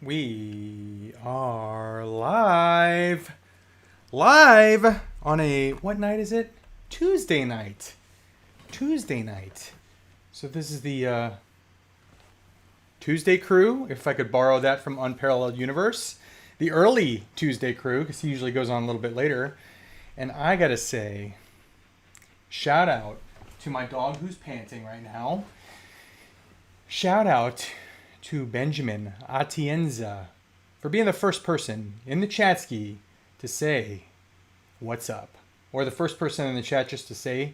We are live on a, what night is it? Tuesday night. Tuesday night. So this is the Tuesday crew, if I could borrow that from Unparalleled Universe. The early Tuesday crew, because he usually goes on a little bit later. And I gotta say, shout out to my dog who's panting right now. Shout out to Benjamin Atienza for being the first person in the chat ski to say what's up, or the first person in the chat just to say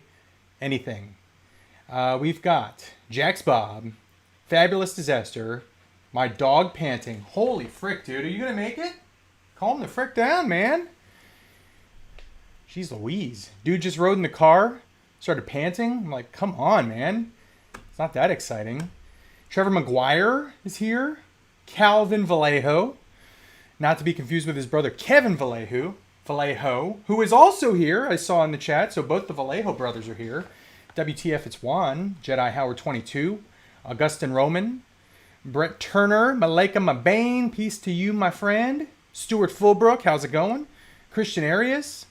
anything. We've got Jax Bob, Fabulous Disaster, my dog panting. Holy frick, dude, are you gonna make it? Calm the frick down, man. Jeez Louise. Dude just rode in the car, started panting. I'm like, come on, man. It's not that exciting. Trevor McGuire is here. Calvin Vallejo. Not to be confused with his brother Kevin Vallejo, who is also here, I saw in the chat. So both the Vallejo brothers are here. WTF, it's Juan. Jedi Howard 22. Augustin Roman. Brett Turner. Malika Mabane. Peace to you, my friend. Stuart Fulbrook. How's it going? Christian Arias.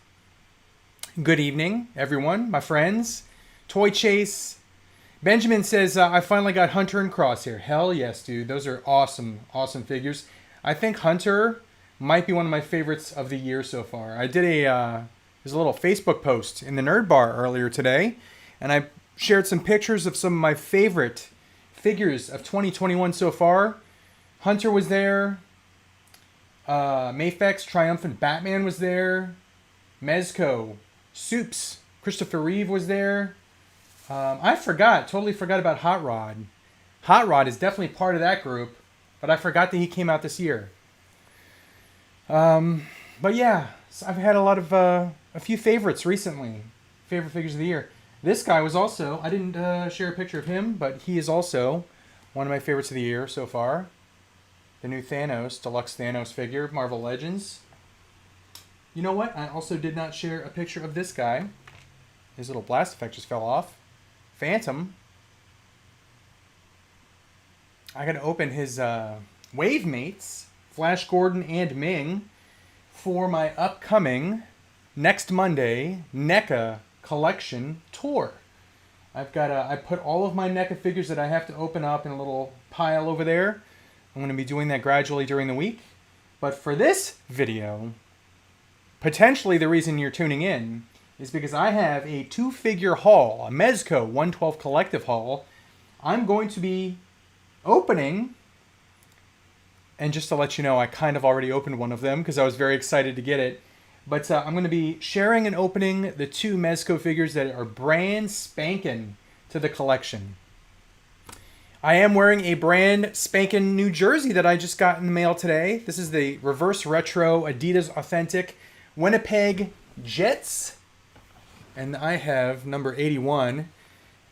Good evening, everyone, my friends. Toy Chase. Benjamin says, I finally got Hunter and Crosshair. Hell yes, dude. Those are awesome, awesome figures. I think Hunter might be one of my favorites of the year so far. I did there's a little Facebook post in the Nerd Bar earlier today, and I shared some pictures of some of my favorite figures of 2021 so far. Hunter was there. Mafex Triumphant Batman was there. Mezco. Soups. Christopher Reeve was there. I totally forgot about Hot Rod. Hot Rod is definitely part of that group, but I forgot that he came out this year. But yeah, so I've had a few favorites recently. Favorite figures of the year. This guy was also, I didn't share a picture of him, but he is also one of my favorites of the year so far. The new Thanos, Deluxe Thanos figure, Marvel Legends. You know what? I also did not share a picture of this guy. His little blast effect just fell off. Phantom. I gotta open his Wave Mates, Flash Gordon and Ming, for my upcoming next Monday NECA collection tour. I put all of my NECA figures that I have to open up in a little pile over there. I'm gonna be doing that gradually during the week. But for this video, potentially the reason you're tuning in is because I have a 2-figure haul, a Mezco 112 collective haul. I'm going to be opening, and just to let you know, I kind of already opened one of them because I was very excited to get it. But I'm going to be sharing and opening the 2 Mezco figures that are brand spanking to the collection. I am wearing a brand spanking new jersey that I just got in the mail today. This is the reverse retro Adidas authentic Winnipeg Jets. And I have number 81,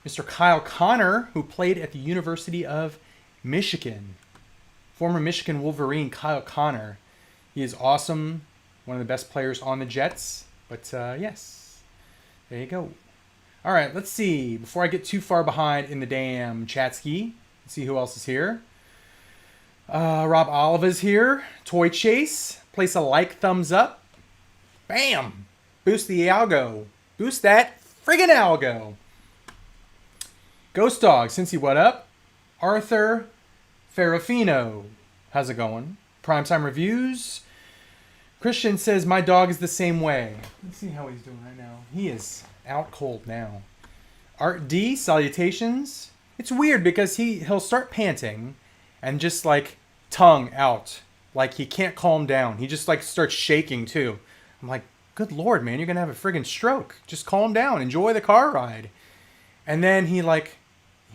Mr. Kyle Connor, who played at the University of Michigan. Former Michigan Wolverine Kyle Connor. He is awesome, one of the best players on the Jets. But yes, there you go. All right, let's see. Before I get too far behind in the damn chat ski, let's see who else is here. Rob Oliva's here. Toy Chase. Place a like, thumbs up. Bam! Boost the algo. Boost that friggin' algo. Ghost Dog, Cincy, what up? Arthur Ferrafino, how's it going? Primetime Reviews. Christian says, my dog is the same way. Let's see how he's doing right now. He is out cold now. Art D, salutations. It's weird because he'll start panting and just like tongue out. Like he can't calm down. He just like starts shaking too. I'm like, good Lord, man, you're going to have a friggin' stroke. Just calm down. Enjoy the car ride. And then he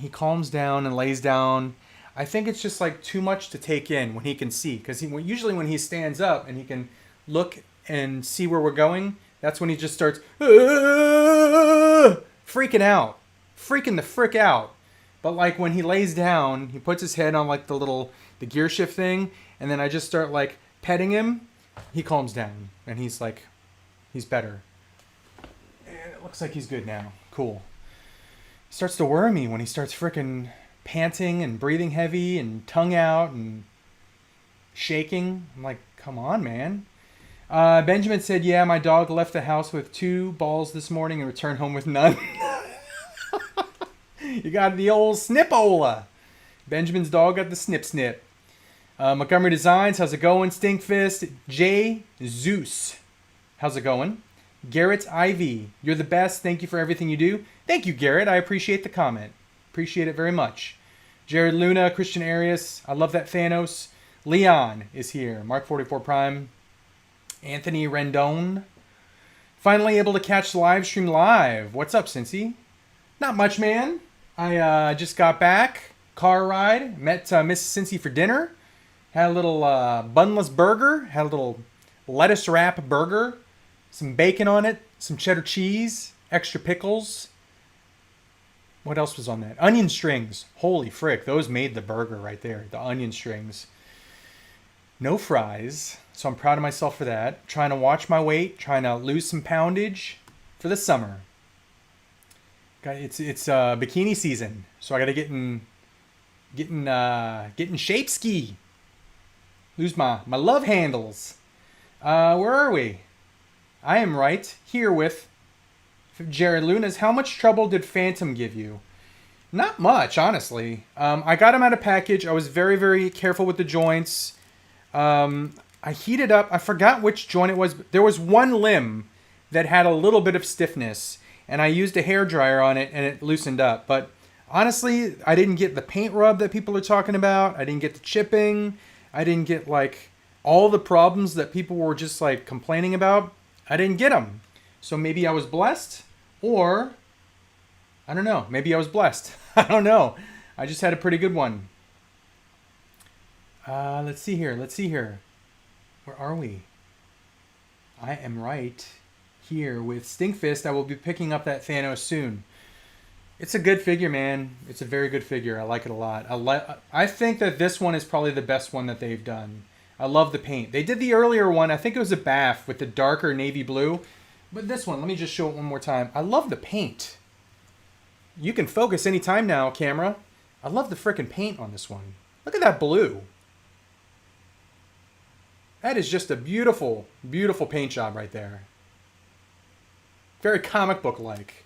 calms down and lays down. I think it's just like too much to take in when he can see. Because usually when he stands up and he can look and see where we're going, that's when he just starts freaking out. Freaking the frick out. But like when he lays down, he puts his head on like the gear shift thing. And then I just start like petting him. He calms down. And he's better. And it looks like he's good now. Cool. He starts to worry me when he starts freaking panting and breathing heavy and tongue out and shaking. I'm like, come on, man. Benjamin said, yeah, my dog left the house with 2 balls this morning and returned home with none. You got the old snipola. Benjamin's dog got the snip snip. Montgomery Designs, how's it going? Stingfist. J. Zeus, how's it going? Garrett Ivy, you're the best. Thank you for everything you do. Thank you, Garrett. I appreciate the comment. Appreciate it very much. Jared Luna, Christian Arias, I love that Thanos. Leon is here. Mark 44 Prime. Anthony Rendon. Finally able to catch the live stream live. What's up, Cincy? Not much, man. I just got back. Car ride. Met Miss Cincy for dinner. Had a little bunless burger. Had a little lettuce wrap burger. Some bacon on it. Some cheddar cheese. Extra pickles. What else was on that? Onion strings. Holy frick. Those made the burger right there. The onion strings. No fries. So I'm proud of myself for that. Trying to watch my weight. Trying to lose some poundage for the summer. It's bikini season. So I got to get in shape ski. Lose my love handles. Where are we? I am right here with Jared Lunas. How much trouble did Phantom give you? Not much, honestly. I got him out of package. I was very, very careful with the joints. I heated up. I forgot which joint it was. There was one limb that had a little bit of stiffness, and I used a hairdryer on it, and it loosened up. But honestly, I didn't get the paint rub that people are talking about. I didn't get the chipping. I didn't get, like, all the problems that people were just, like, complaining about. I didn't get them. So maybe I was blessed, or I don't know. Maybe I was blessed. I don't know. I just had a pretty good one. Let's see here. Where are we? I am right here with Stingfist. I will be picking up that Thanos soon. It's a good figure, man. It's a very good figure. I like it a lot. I think that this one is probably the best one that they've done. I love the paint. They did the earlier one. I think it was a bath with the darker navy blue. But this one, let me just show it one more time. I love the paint. You can focus anytime now, camera. I love the frickin' paint on this one. Look at that blue. That is just a beautiful, beautiful paint job right there. Very comic book-like.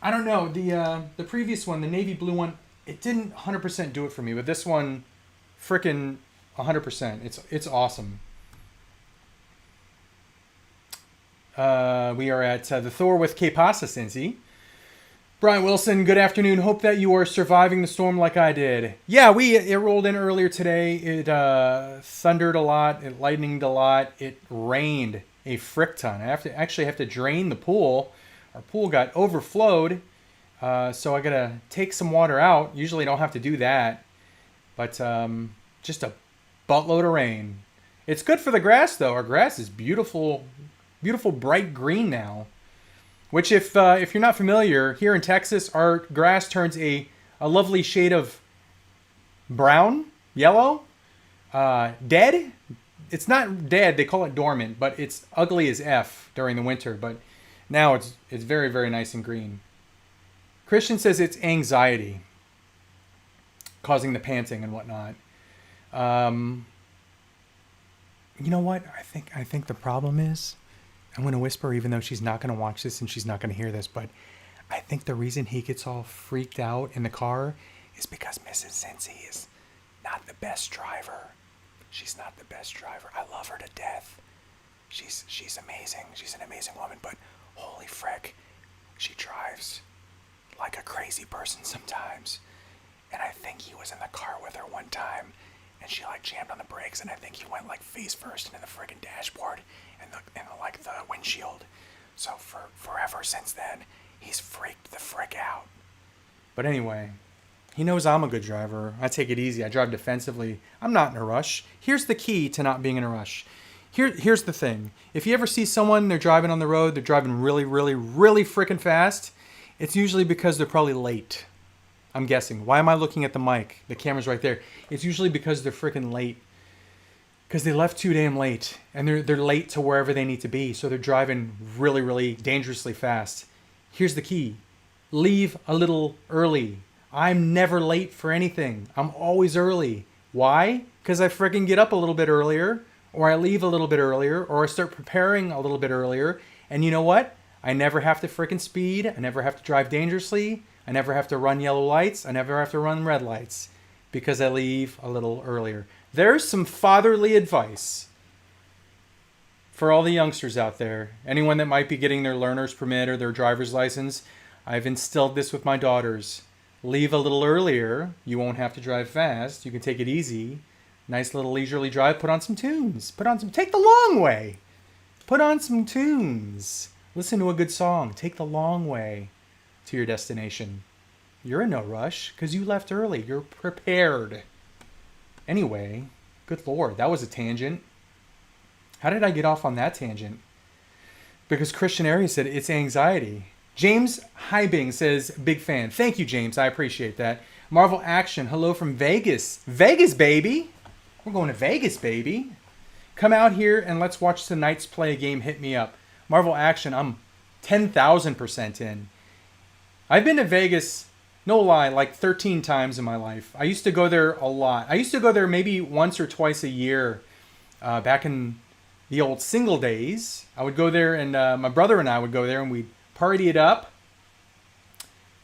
I don't know, the previous one, the navy blue one, it didn't 100% do it for me, but this one, frickin' 100%. It's awesome. We are at the Thor with K-Pasta, Cincy. Brian Wilson, good afternoon. Hope that you are surviving the storm like I did. Yeah, it rolled in earlier today. It thundered a lot. It lightninged a lot. It rained a frick ton. I actually have to drain the pool. Our pool got overflowed, so I gotta take some water out. Usually don't have to do that, but just a buttload of rain. It's good for the grass though. Our grass is beautiful, beautiful bright green now. Which, if you're not familiar, here in Texas, our grass turns a lovely shade of brown, yellow, dead. It's not dead; they call it dormant, but it's ugly as F during the winter. But now it's very, very nice and green. Christian says it's anxiety causing the panting and whatnot. You know what? I think the problem is, I'm going to whisper even though she's not going to watch this and she's not going to hear this, but I think the reason he gets all freaked out in the car is because Mrs. Cincy is not the best driver. She's not the best driver. I love her to death. She's amazing. She's an amazing woman, but holy frick, she drives like a crazy person sometimes. And I think he was in the car with her one time and she like jammed on the brakes and I think he went like face first into the friggin' dashboard and the windshield. So forever since then, he's freaked the frick out. But anyway, he knows I'm a good driver. I take it easy. I drive defensively. I'm not in a rush. Here's the key to not being in a rush. Here's the thing. If you ever see someone, they're driving on the road, they're driving really, really, really freaking fast, it's usually because they're probably late. I'm guessing. Why am I looking at the mic? The camera's right there. It's usually because they're freaking late. Because they left too damn late. And they're late to wherever they need to be. So they're driving really, really dangerously fast. Here's the key. Leave a little early. I'm never late for anything. I'm always early. Why? Because I freaking get up a little bit earlier, or I leave a little bit earlier, or I start preparing a little bit earlier. And you know what? I never have to freaking speed. I never have to drive dangerously. I never have to run yellow lights. I never have to run red lights because I leave a little earlier. There's some fatherly advice for all the youngsters out there. Anyone that might be getting their learner's permit or their driver's license, I've instilled this with my daughters. Leave a little earlier. You won't have to drive fast. You can take it easy. Nice little leisurely drive. Put on some tunes. Take the long way. Put on some tunes. Listen to a good song. Take the long way to your destination. You're in no rush because you left early. You're prepared. Anyway, good Lord, that was a tangent. How did I get off on that tangent? Because Christian Arias said it's anxiety. James Hybing says, big fan. Thank you, James. I appreciate that. Marvel Action, hello from Vegas. Vegas, baby. We're going to Vegas, baby. Come out here and let's watch the Knights play a game. Hit me up. Marvel Action, I'm 10,000% in. I've been to Vegas, no lie, like 13 times in my life. I used to go there a lot. I used to go there maybe once or twice a year back in the old single days. I would go there and my brother and I would go there and we'd party it up.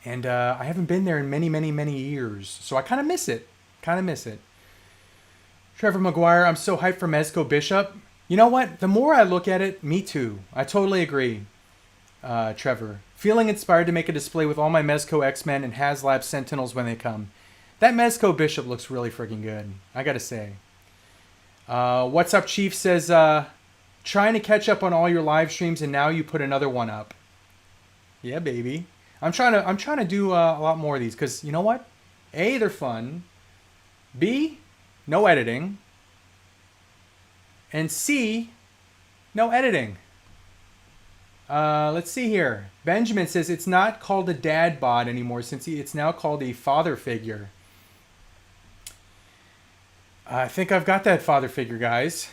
And I haven't been there in many, many, many years. So I kind of miss it. Trevor McGuire, I'm so hyped for Mezco Bishop. You know what? The more I look at it, me too. I totally agree, Trevor. Feeling inspired to make a display with all my Mezco X-Men and HasLab Sentinels when they come. That Mezco Bishop looks really freaking good. I gotta say. What's Up Chief says, trying to catch up on all your live streams and now you put another one up. Yeah, baby. I'm trying to do a lot more of these because you know what? A, they're fun. B, no editing. And C, no editing. Let's see here. Benjamin says it's not called a dad bod anymore since it's now called a father figure. I think I've got that father figure, guys.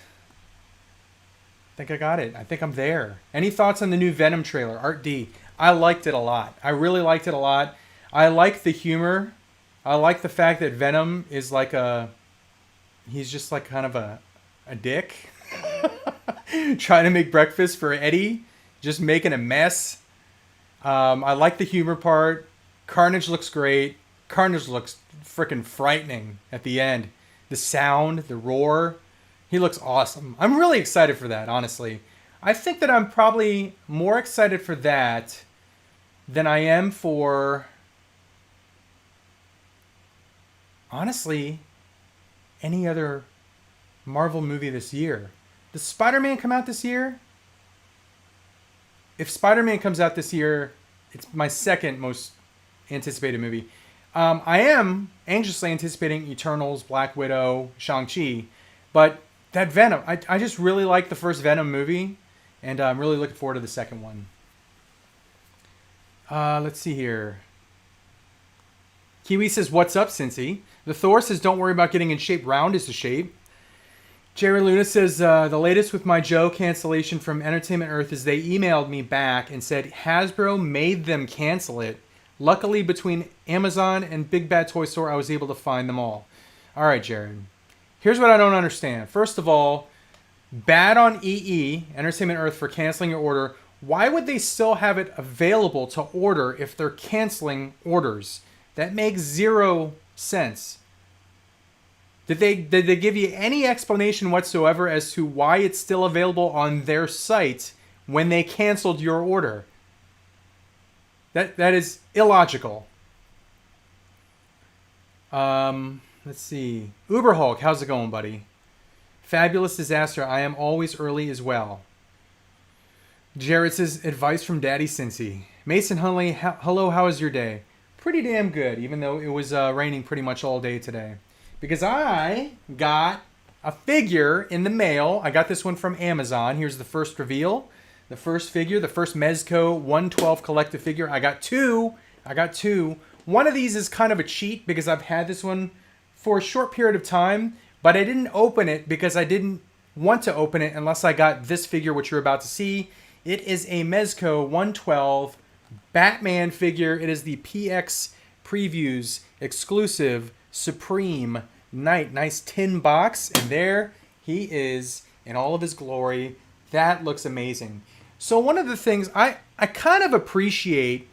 I think I got it. I think I'm there. Any thoughts on the new Venom trailer? Art D. I liked it a lot. I really liked it a lot. I like the humor. I like the fact that Venom is like he's just like kind of a dick. Trying to make breakfast for Eddie. Just making a mess. I like the humor part. Carnage looks great. Carnage looks freaking frightening at the end. The sound, the roar. He looks awesome. I'm really excited for that, honestly. I think that I'm probably more excited for that than I am for, honestly, any other Marvel movie this year. Does Spider-Man come out this year? If Spider-Man comes out this year, it's my second most anticipated movie. I am anxiously anticipating Eternals, Black Widow, Shang-Chi. But that Venom, I just really like the first Venom movie. And I'm really looking forward to the second one. Let's see here. Kiwi says, what's up, Cincy? The Thor says, don't worry about getting in shape. Round is the shape. Jerry Luna says, the latest with my Joe cancellation from Entertainment Earth is they emailed me back and said Hasbro made them cancel it. Luckily, between Amazon and Big Bad Toy Store, I was able to find them all. All right, Jared. Here's what I don't understand. First of all, bad on EE, Entertainment Earth, for canceling your order. Why would they still have it available to order if they're canceling orders? That makes zero sense. Did they give you any explanation whatsoever as to why it's still available on their site when they canceled your order? That is illogical. Let's see. Uber Hulk, how's it going, buddy? Fabulous Disaster, I am always early as well. Jared says, advice from Daddy Cincy. Mason Hunley, hello, how was your day? Pretty damn good, even though it was raining pretty much all day today. Because I got a figure in the mail. I got this one from Amazon. Here's the first reveal. The first figure, the first Mezco 112 collective figure. I got two. One of these is kind of a cheat because I've had this one for a short period of time, but I didn't open it because I didn't want to open it unless I got this figure, which you're about to see. It is a Mezco 112 Batman figure. It is the PX Previews exclusive Supreme Knight. Nice tin box. And there he is in all of his glory. That looks amazing. So one of the things I kind of appreciate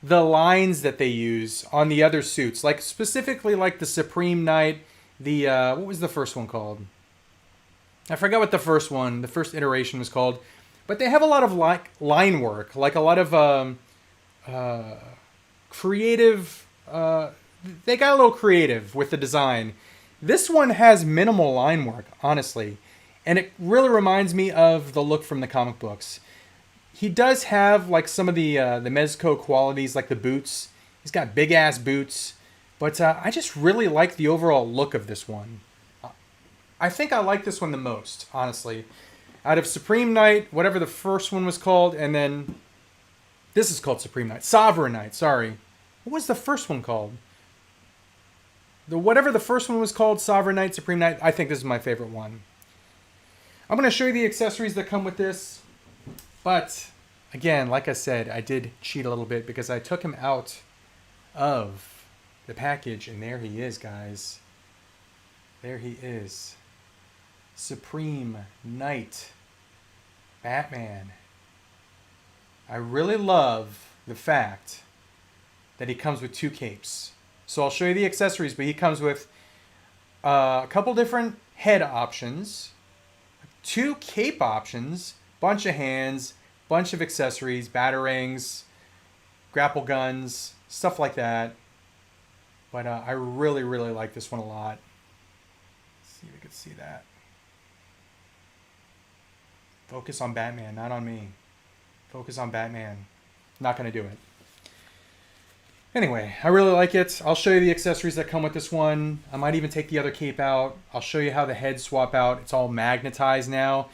the lines that they use on the other suits, like specifically like the Supreme Knight, the what was the first one called? I forgot what the first iteration was called, but they have a lot of line work, like a lot of creative. They got a little creative with the design. This one has minimal line work, honestly, and it really reminds me of the look from the comic books. He does have like some of the Mezco qualities, like the boots. He's got big ass boots, but I just really like the overall look of this one. I think I like this one the most, honestly. Out of Supreme Knight, whatever the first one was called, and then this is called Supreme Knight. Sovereign Knight, sorry. What was the first one called? Whatever the first one was called, Sovereign Knight, Supreme Knight, I think this is my favorite one. I'm going to show you the accessories that come with this. But, again, like I said, I did cheat a little bit because I took him out of the package. And there he is, guys. There he is. Supreme Knight Batman. I really love the fact that he comes with 2 capes. So I'll show you the accessories, but he comes with a couple different head options, 2 cape options, bunch of hands, bunch of accessories, batarangs, grapple guns, stuff like that. But I really, really like this one a lot. Let's see if we can see that. Focus on Batman, not on me. Focus on Batman. Not going to do it. Anyway, I really like it. I'll show you the accessories that come with this one. I might even take the other cape out. I'll show you how the heads swap out. It's all magnetized now.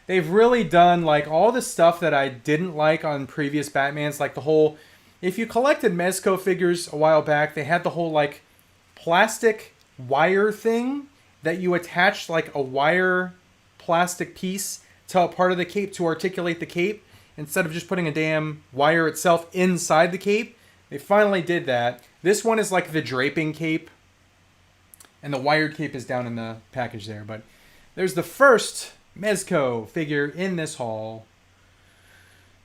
They've really done like all the stuff that I didn't like on previous Batmans. Like the whole, if you collected Mezco figures a while back, they had the whole like plastic wire thing that you attached like a wire plastic piece to a part of the cape to articulate the cape instead of just putting a damn wire itself inside the cape. They finally did that. This one is like the draping cape. And the wired cape is down in the package there. But there's the first Mezco figure in this haul.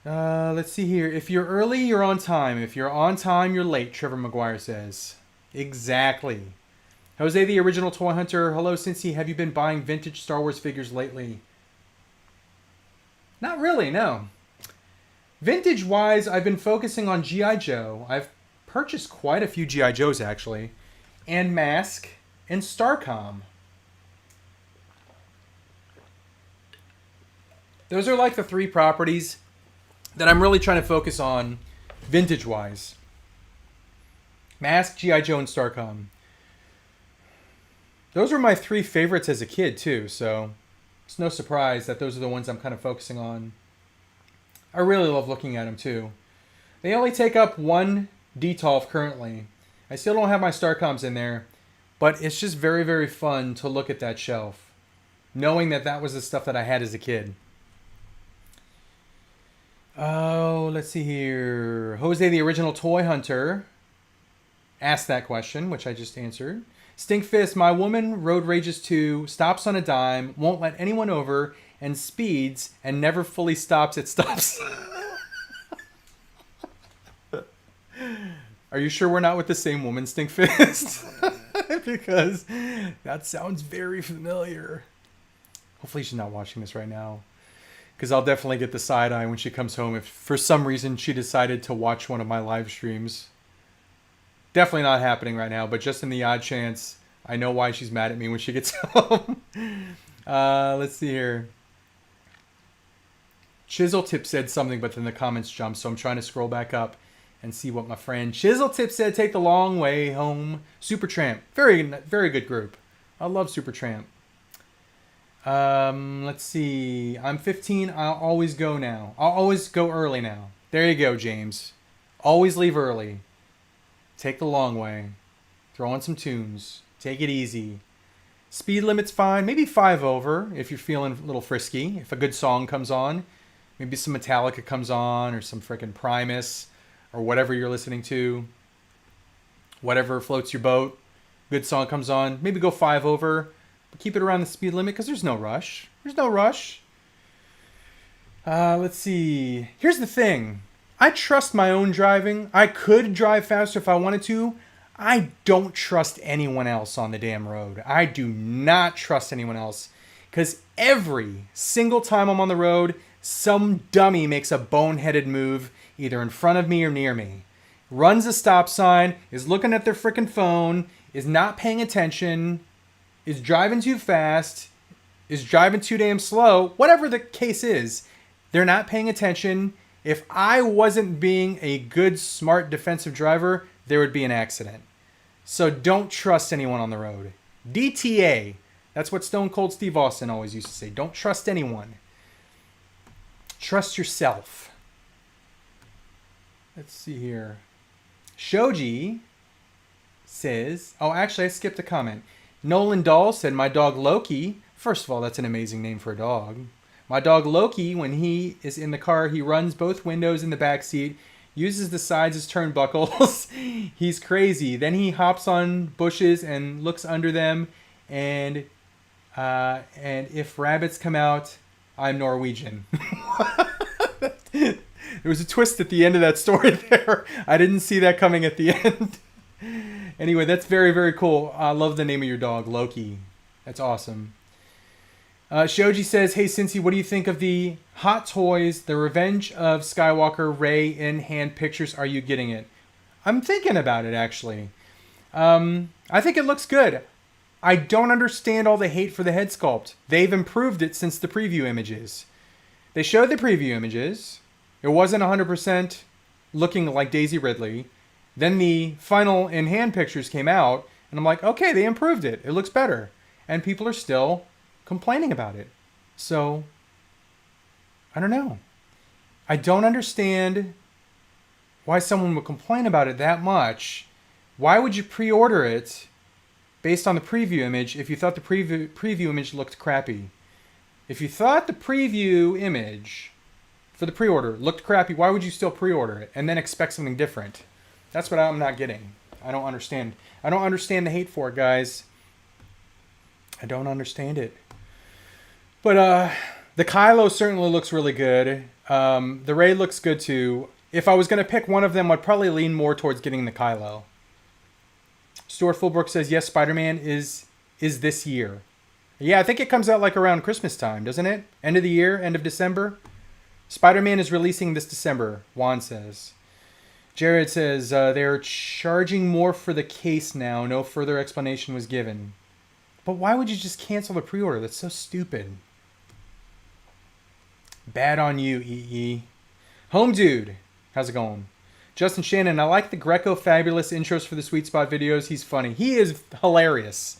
Let's see here. If you're early, you're on time. If you're on time, you're late, Trevor Maguire says. Exactly. Jose, the original toy hunter. Hello, Cincy. Have you been buying vintage Star Wars figures lately? Not really, no. Vintage-wise, I've been focusing on G.I. Joe. I've purchased quite a few G.I. Joes, actually. And Mask and Starcom. Those are like the 3 properties that I'm really trying to focus on vintage-wise. Mask, G.I. Joe, and Starcom. Those were my 3 favorites as a kid, too, so it's no surprise that those are the ones I'm kind of focusing on. I really love looking at them, too. They only take up 1 Detolf currently. I still don't have my Starcoms in there, but it's just very, very fun to look at that shelf, knowing that that was the stuff that I had as a kid. Oh, let's see here. Jose, the original toy hunter, asked that question, which I just answered. Stingfist, my woman road rages too, stops on a dime, won't let anyone over, and speeds and never fully stops at stops. Are you sure we're not with the same woman, Stingfist? Because that sounds very familiar. Hopefully she's not watching this right now. Because I'll definitely get the side eye when she comes home if for some reason she decided to watch one of my live streams. Definitely not happening right now, but just in the odd chance, I know why she's mad at me when she gets home. Let's see here. Chiseltip said something, but then the comments jumped, so I'm trying to scroll back up and see what my friend Chiseltip said. Take the long way home. Supertramp. Very, very good group. I love Supertramp. Let's see. I'm 15. I'll always go now. I'll always go early now. There you go, James. Always leave early. Take the long way. Throw on some tunes. Take it easy. Speed limit's fine. Maybe 5 over if you're feeling a little frisky. If a good song comes on. Maybe some Metallica comes on or some frickin' Primus or whatever you're listening to. Whatever floats your boat. good song comes on, maybe go 5 over, but keep it around the speed limit because there's no rush. There's no rush. Let's see. Here's the thing. I trust my own driving. I could drive faster if I wanted to. I don't trust anyone else on the damn road. I do not trust anyone else. Because every single time I'm on the road, some dummy makes a boneheaded move either in front of me or near me. Runs a stop sign, is looking at their freaking phone, is not paying attention, is driving too fast, is driving too damn slow, whatever the case is. They're not paying attention. If I wasn't being a good, smart, defensive driver, there would be an accident. So don't trust anyone on the road. DTA. That's what Stone Cold Steve Austin always used to say. Don't trust anyone. Trust yourself. Let's see here. Shoji says... Oh, actually, I skipped a comment. Nolan Dahl said, my dog Loki... First of all, that's an amazing name for a dog. My dog Loki, when he is in the car, he runs both windows in the back seat, uses the sides as turnbuckles. He's crazy. Then he hops on bushes and looks under them. And if rabbits come out, I'm Norwegian. There was a twist at the end of that story there. I didn't see that coming at the end. Anyway, that's very, very cool. I love the name of your dog, Loki. That's awesome. Shoji says, hey, Cincy, what do you think of the Hot Toys, The Revenge of Skywalker, Rey in hand pictures? Are you getting it? I'm thinking about it, actually. I think it looks good. I don't understand all the hate for the head sculpt. They've improved it since the preview images. They showed the preview images. It wasn't 100% looking like Daisy Ridley. Then the final in hand pictures came out, and I'm like, okay, they improved it. It looks better. And people are still complaining about it. So, I don't know. I don't understand why someone would complain about it that much. Why would you pre-order it based on the preview image if you thought the preview image looked crappy? If you thought the preview image for the pre-order looked crappy, why would you still pre-order it and then expect something different? That's what I'm not getting. I don't understand. I don't understand the hate for it, guys. I don't understand it. But the Kylo certainly looks really good. The Rey looks good too. If I was going to pick one of them, I'd probably lean more towards getting the Kylo. Stuart Fulbrook says, yes, Spider-Man is this year. Yeah, I think it comes out like around Christmas time, doesn't it? End of the year, end of December. Spider-Man is releasing this December, Juan says. Jared says, they're charging more for the case now. No further explanation was given. But why would you just cancel the pre-order? That's so stupid. Bad on you, EE. Home Dude, how's it going? Justin Shannon, I like the Greco Fabulous intros for the Sweet Spot videos. He's funny. He is hilarious.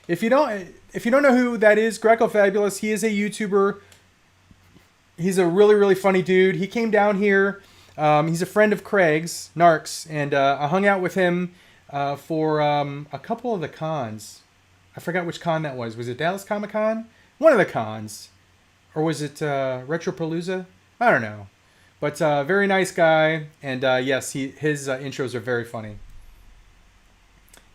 If you don't know who that is, Greco Fabulous, he is a YouTuber. He's a really, really funny dude. He came down here. He's a friend of Craig's, Narcs, and I hung out with him for a couple of the cons. I forgot which con that was. Was it Dallas Comic Con? One of the cons. Or was it Retropalooza? I don't know. But very nice guy. And yes, his intros are very funny.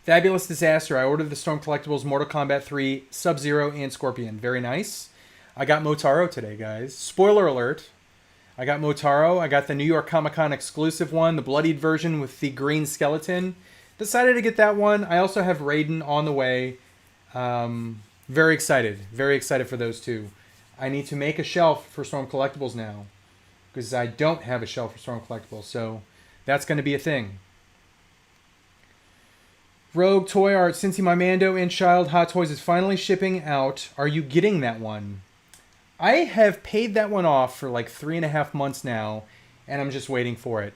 Fabulous Disaster. I ordered the Storm Collectibles, Mortal Kombat 3, Sub-Zero, and Scorpion. Very nice. I got Motaro today, guys. Spoiler alert. I got Motaro. I got the New York Comic Con exclusive one, the bloodied version with the green skeleton. Decided to get that one. I also have Raiden on the way. Very excited. Very excited for those two. I need to make a shelf for Storm Collectibles now, because I don't have a shelf for Storm Collectibles, so that's going to be a thing. Rogue Toy Art, Cincy My Mando and Child Hot Toys is finally shipping out. Are you getting that one? I have paid that one off for like 3.5 months now, and I'm just waiting for it.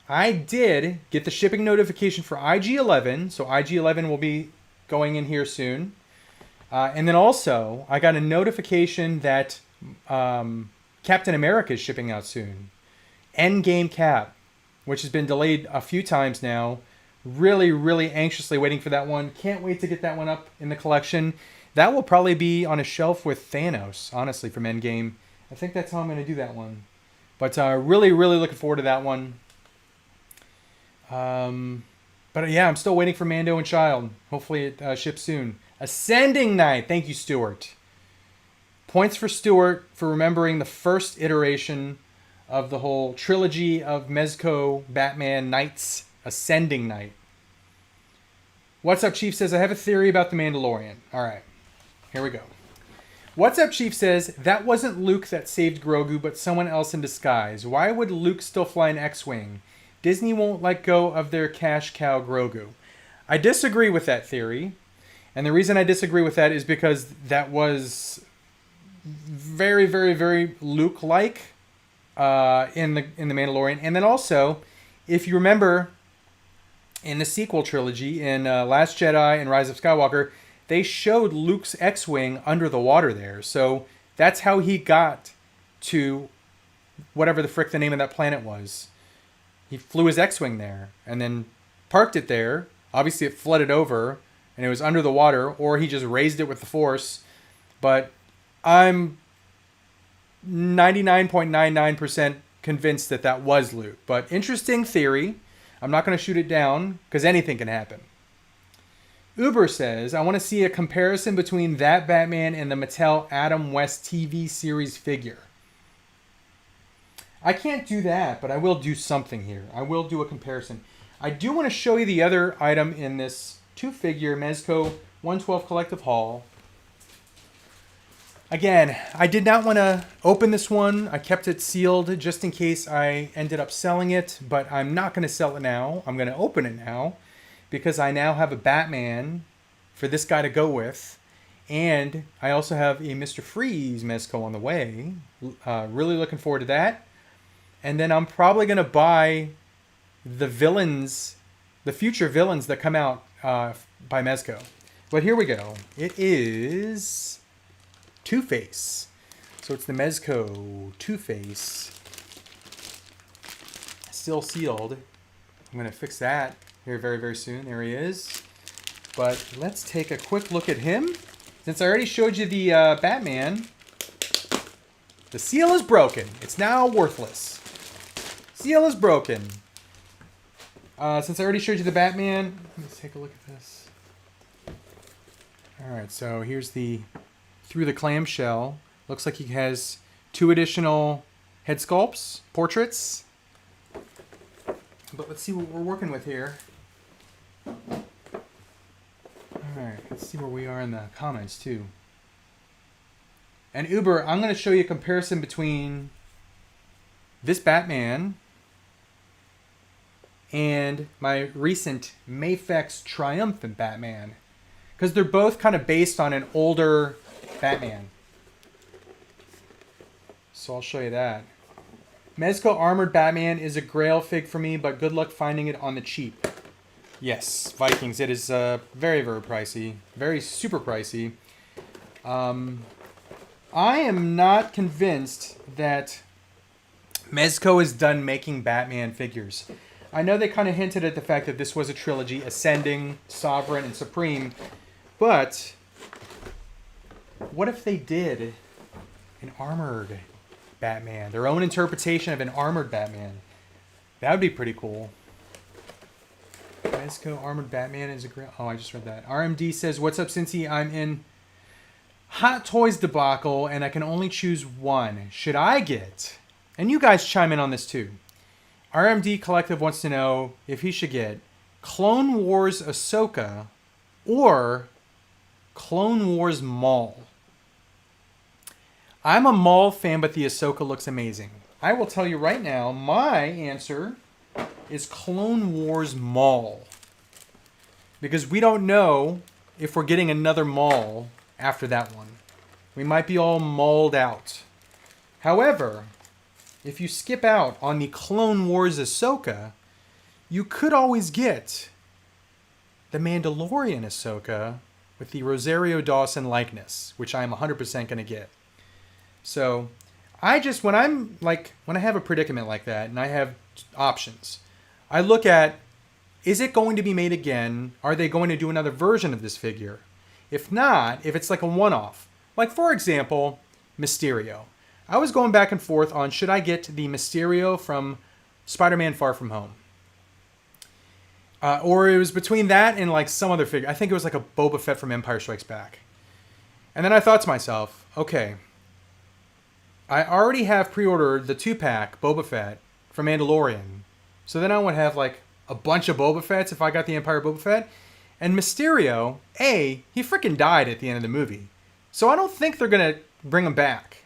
I did get the shipping notification for IG-11, so IG-11 will be going in here soon. And then also, I got a notification that Captain America is shipping out soon. Endgame Cap, which has been delayed a few times now. Really, really anxiously waiting for that one. Can't wait to get that one up in the collection. That will probably be on a shelf with Thanos, honestly, from Endgame. I think that's how I'm going to do that one. But really, really looking forward to that one. But yeah, I'm still waiting for Mando and Child. Hopefully it ships soon. Ascending Knight. Thank you, Stuart. Points for Stuart for remembering the first iteration of the whole trilogy of Mezco Batman Knights. Ascending Knight. What's Up Chief says, I have a theory about the Mandalorian. All right, here we go. What's Up Chief says, that wasn't Luke that saved Grogu, but someone else in disguise. Why would Luke still fly an X-Wing? Disney won't let go of their cash cow Grogu. I disagree with that theory. And the reason I disagree with that is because that was very, very, very Luke-like in the Mandalorian. And then also, if you remember, in the sequel trilogy, in Last Jedi and Rise of Skywalker, they showed Luke's X-Wing under the water there. So that's how he got to whatever the frick the name of that planet was. He flew his X-Wing there and then parked it there. Obviously it flooded over and it was under the water, or he just raised it with the Force. But I'm 99.99% convinced that that was Luke. But interesting theory. I'm not going to shoot it down because anything can happen. Uber says, I want to see a comparison between that Batman and the Mattel Adam West TV series figure. I can't do that, but I will do something here. I will do a comparison. I do want to show you the other item in this two-figure Mezco 112 Collective Haul. Again, I did not want to open this one. I kept it sealed just in case I ended up selling it, but I'm not going to sell it now. I'm going to open it now because I now have a Batman for this guy to go with. And I also have a Mr. Freeze Mezco on the way. Really looking forward to that. And then I'm probably going to buy the villains, the future villains that come out by Mezco. But here we go. It is Two-Face. So it's the Mezco Two-Face. Still sealed. I'm going to fix that here very, very soon. There he is. But let's take a quick look at him. Since I already showed you the Batman, the seal is broken. It's now worthless. Seal is broken. Since I already showed you the Batman, let's take a look at this. Alright, so here's the through the clamshell. Looks like he has 2 additional head sculpts, portraits. But let's see what we're working with here. Alright, let's see where we are in the comments too. And Uber, I'm going to show you a comparison between this Batman and my recent Mafex Triumphant Batman. Because they're both kind of based on an older Batman. So I'll show you that. Mezco Armored Batman is a grail fig for me, but good luck finding it on the cheap. Yes, Vikings. It is very, very pricey. Very super pricey. I am not convinced that Mezco is done making Batman figures. I know they kind of hinted at the fact that this was a trilogy, Ascending, Sovereign, and Supreme. But what if they did an armored Batman? Their own interpretation of an armored Batman. That would be pretty cool. Mezco Armored Batman is a great... Oh, I just read that. RMD says, what's up, Cincy? I'm in Hot Toys debacle, and I can only choose one. Should I get... And you guys chime in on this, too. RMD Collective wants to know if he should get Clone Wars Ahsoka or Clone Wars Maul. I'm a Maul fan, but the Ahsoka looks amazing. I will tell you right now, my answer is Clone Wars Maul. Because we don't know if we're getting another Maul after that one. We might be all mauled out. However, if you skip out on the Clone Wars Ahsoka, you could always get the Mandalorian Ahsoka with the Rosario Dawson likeness, which I'm 100% going to get. So, when I have a predicament like that and I have options, I look at, is it going to be made again? Are they going to do another version of this figure? If not, if it's like a one-off, like for example, Mysterio. I was going back and forth on should I get the Mysterio from Spider-Man Far From Home. Or it was between that and like some other figure. I think it was like a Boba Fett from Empire Strikes Back. And then I thought to myself, okay, I already have pre-ordered the 2-pack Boba Fett from Mandalorian. So then I would have like a bunch of Boba Fetts if I got the Empire Boba Fett. And Mysterio, he freaking died at the end of the movie. So I don't think they're going to bring him back.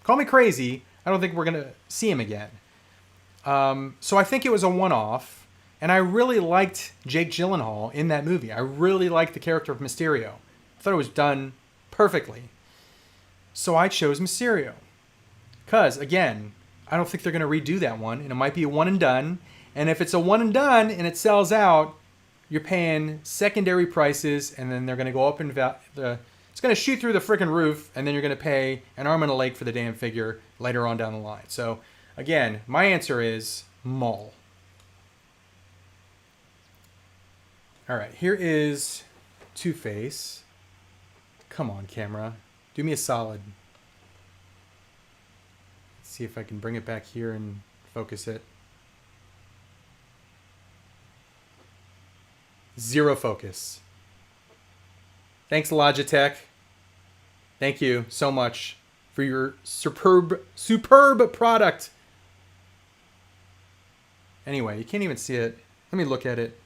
Call me crazy. I don't think we're going to see him again. So I think it was a one-off. And I really liked Jake Gyllenhaal in that movie. I really liked the character of Mysterio. I thought it was done perfectly. So I chose Mysterio. Because, again, I don't think they're going to redo that one. And it might be a one and done. And if it's a one and done and it sells out, you're paying secondary prices. And then they're going to go up in it's going to shoot through the freaking roof. And then you're going to pay an arm and a leg for the damn figure later on down the line. So, again, my answer is Maul. All right, here is Two-Face. Come on, camera. Do me a solid. Let's see if I can bring it back here and focus it. Zero focus. Thanks, Logitech. Thank you so much for your superb product. Anyway, you can't even see it. Let me look at it.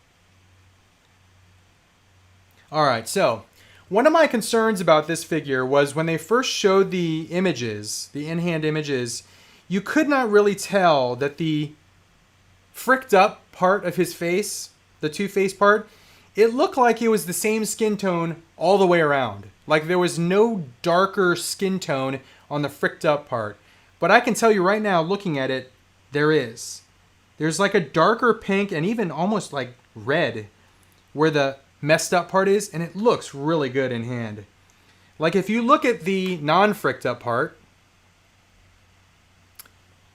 All right, so one of my concerns about this figure was when they first showed the images, the in-hand images, you could not really tell that the fricked up part of his face, the Two-Face part, it looked like it was the same skin tone all the way around. Like there was no darker skin tone on the fricked up part. But I can tell you right now, looking at it, there is. There's like a darker pink and even almost like red where the messed up part is, and it looks really good in hand. Like if you look at the non-fricked up part,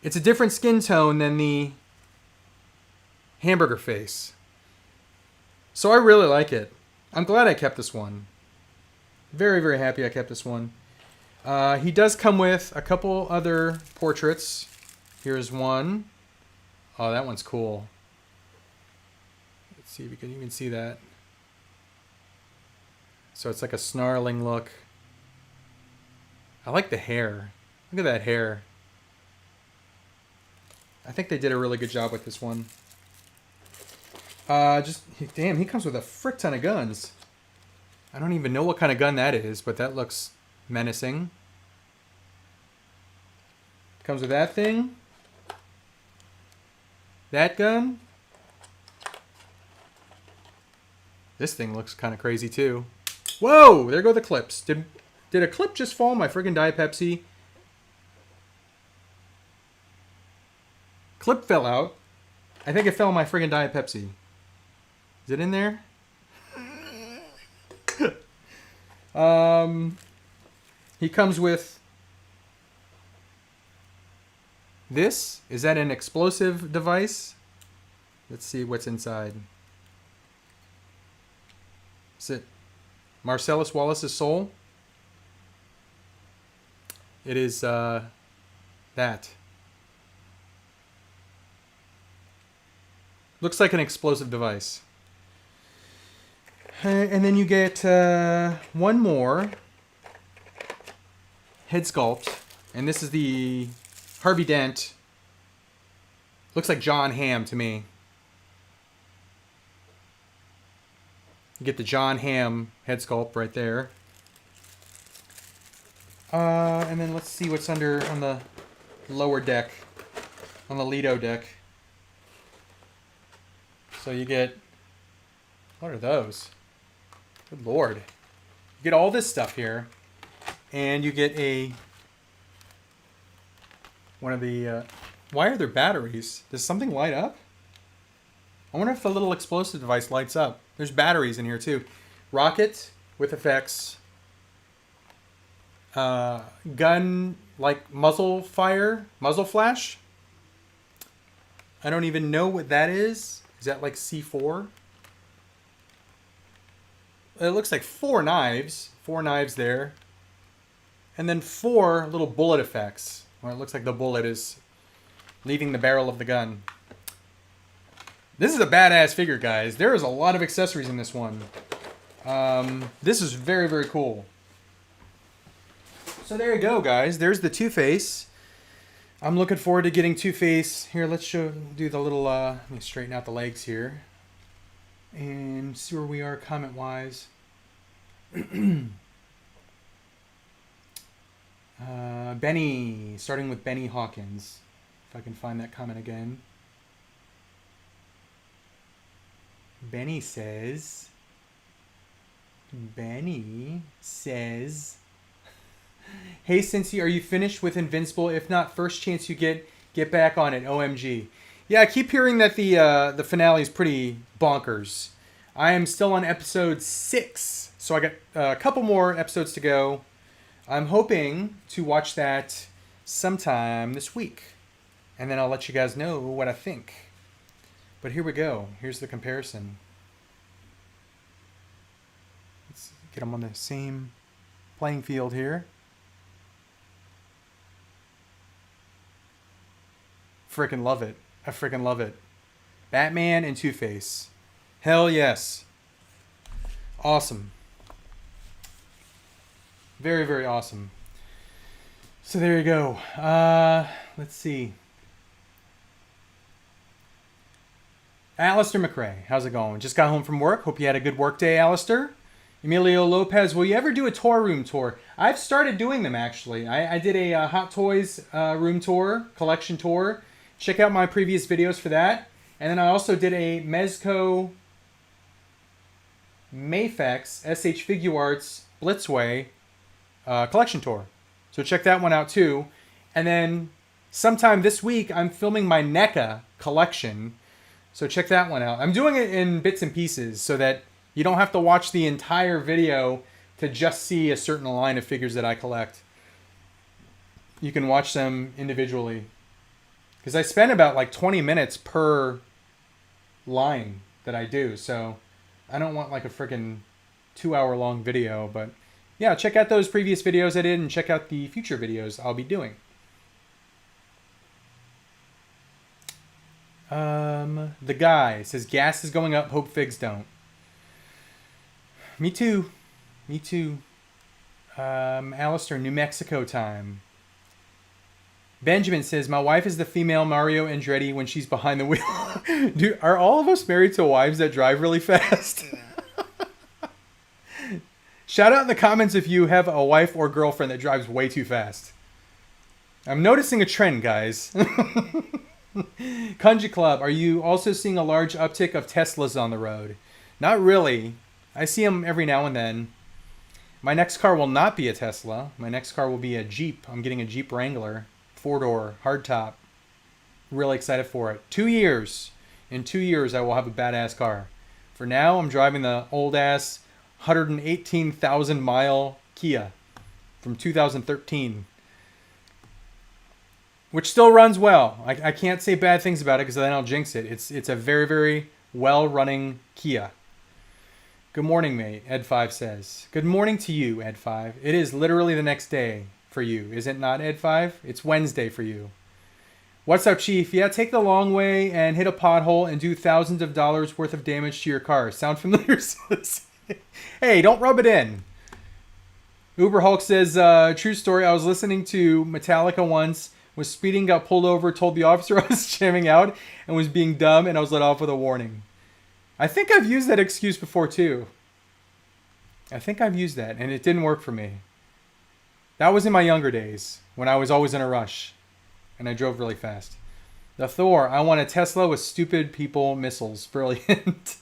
it's a different skin tone than the hamburger face. So I really like it. I'm glad I kept this one. Very, very happy I kept this one. He does come with a couple other portraits. Here's one. Oh, that one's cool. Let's see if you can even see that. So it's like a snarling look. I like the hair. Look at that hair. I think they did a really good job with this one. Damn, he comes with a frick ton of guns. I don't even know what kind of gun that is, but that looks menacing. Comes with that thing. That gun. This thing looks kind of crazy too. Whoa! There go the clips. Did a clip just fall on my friggin' Diet Pepsi? Clip fell out. I think it fell on my friggin' Diet Pepsi. Is it in there? He comes with this. Is that an explosive device? Let's see what's inside. Is it Marcellus Wallace's soul? It is that. Looks like an explosive device. And then you get one more head sculpt. And this is the Harvey Dent. Looks like John Hamm to me. You get the John Hamm head sculpt right there. And then let's see what's under on the lower deck. On the Lido deck. So you get... What are those? Good lord. You get all this stuff here. And you get one of the... why are there batteries? Does something light up? I wonder if the little explosive device lights up. There's batteries in here too. Rocket with effects. Gun like muzzle flash. I don't even know what that is. Is that like C4? It looks like 4 knives. 4 knives there. And then 4 little bullet effects. Where it looks like the bullet is leaving the barrel of the gun. This is a badass figure, guys. There is a lot of accessories in this one. This is very, very cool. So there you go, guys. There's the Two-Face. I'm looking forward to getting Two-Face. Here, let's do the little, let me straighten out the legs here. And see where we are comment-wise. Benny, starting with Benny Hawkins. If I can find that comment again. Benny says, hey, Cincy, are you finished with Invincible? If not, first chance you get back on it. OMG. Yeah, I keep hearing that the finale is pretty bonkers. I am still on episode 6, so I got a couple more episodes to go. I'm hoping to watch that sometime this week, and then I'll let you guys know what I think. But here we go. Here's the comparison. Let's get them on the same playing field here. Freaking love it. I freaking love it. Batman and Two-Face. Hell yes. Awesome. Very, very awesome. So there you go. Let's see. Alistair McRae, how's it going? Just got home from work. Hope you had a good work day, Alistair. Emilio Lopez, will you ever do a tour room tour? I've started doing them, actually. I did a Hot Toys room tour, collection tour. Check out my previous videos for that. And then I also did a Mezco Mafex SH Figuarts Blitzway collection tour. So check that one out too. And then sometime this week, I'm filming my NECA collection. So check that one out. I'm doing it in bits and pieces so that you don't have to watch the entire video to just see a certain line of figures that I collect. You can watch them individually. Because I spend about like 20 minutes per line that I do. So I don't want like a freaking 2-hour long video. But yeah, check out those previous videos I did and check out the future videos I'll be doing. The guy says gas is going up, hope figs don't. Me too. Me too. Alistair, New Mexico time. Benjamin says, my wife is the female Mario Andretti when she's behind the wheel. Dude, are all of us married to wives that drive really fast? Shout out in the comments if you have a wife or girlfriend that drives way too fast. I'm noticing a trend, guys. Kunji Club, are you also seeing a large uptick of Teslas on the road? Not really. I see them every now and then. My next car will not be a Tesla. My next car will be a Jeep. I'm getting a Jeep Wrangler. 4-door, hardtop. Really excited for it. 2 years. In 2 years, I will have a badass car. For now, I'm driving the old-ass 118,000-mile Kia from 2013. Which still runs well. I can't say bad things about it because then I'll jinx it. It's a very, very well-running Kia. Good morning, mate, Ed5 says. Good morning to you, Ed5. It is literally the next day for you, is it not, Ed5? It's Wednesday for you. What's up, Chief? Yeah, take the long way and hit a pothole and do thousands of dollars worth of damage to your car. Sound familiar? Hey, don't rub it in. Uber Hulk says, true story, I was listening to Metallica once, was speeding, got pulled over, told the officer I was jamming out, and was being dumb, and I was let off with a warning. I think I've used that excuse before, too. I think I've used that, and it didn't work for me. That was in my younger days, when I was always in a rush, and I drove really fast. The Thor, I want a Tesla with stupid people missiles. Brilliant.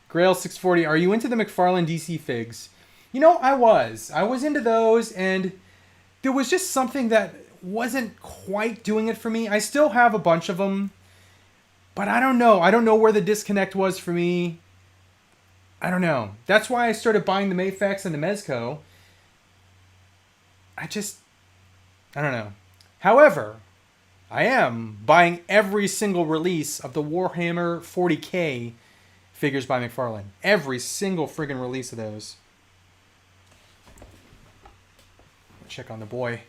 Grail 640, are you into the McFarlane DC figs? You know, I was. I was into those, and there was just something that wasn't quite doing it for me. I still have a bunch of them, but I don't know. I don't know where the disconnect was for me. I don't know. That's why I started buying the Mafex and the Mezco. I don't know. However, I am buying every single release of the Warhammer 40K figures by McFarlane. Every single friggin' release of those. Check on the boy.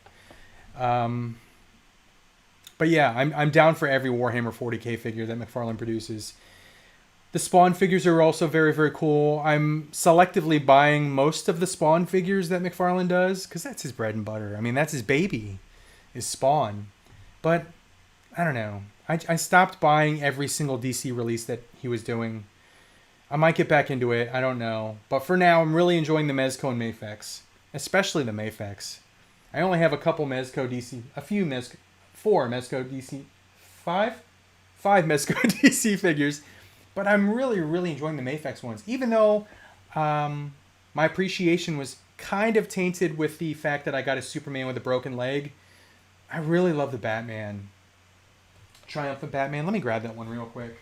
But yeah, I'm down for every Warhammer 40K figure that McFarlane produces. The Spawn figures are also very, very cool. I'm selectively buying most of the Spawn figures that McFarlane does because that's his bread and butter. I mean, that's his baby, is Spawn. But I don't know. I stopped buying every single DC release that he was doing. I might get back into it. I don't know. But for now, I'm really enjoying the Mezco and Mafex, especially the Mafex. I only have a couple Mezco DC, four Mezco DC, five Mezco DC figures. But I'm really, really enjoying the Mafex ones. Even though my appreciation was kind of tainted with the fact that I got a Superman with a broken leg, I really love the Batman. Triumphant Batman. Let me grab that one real quick.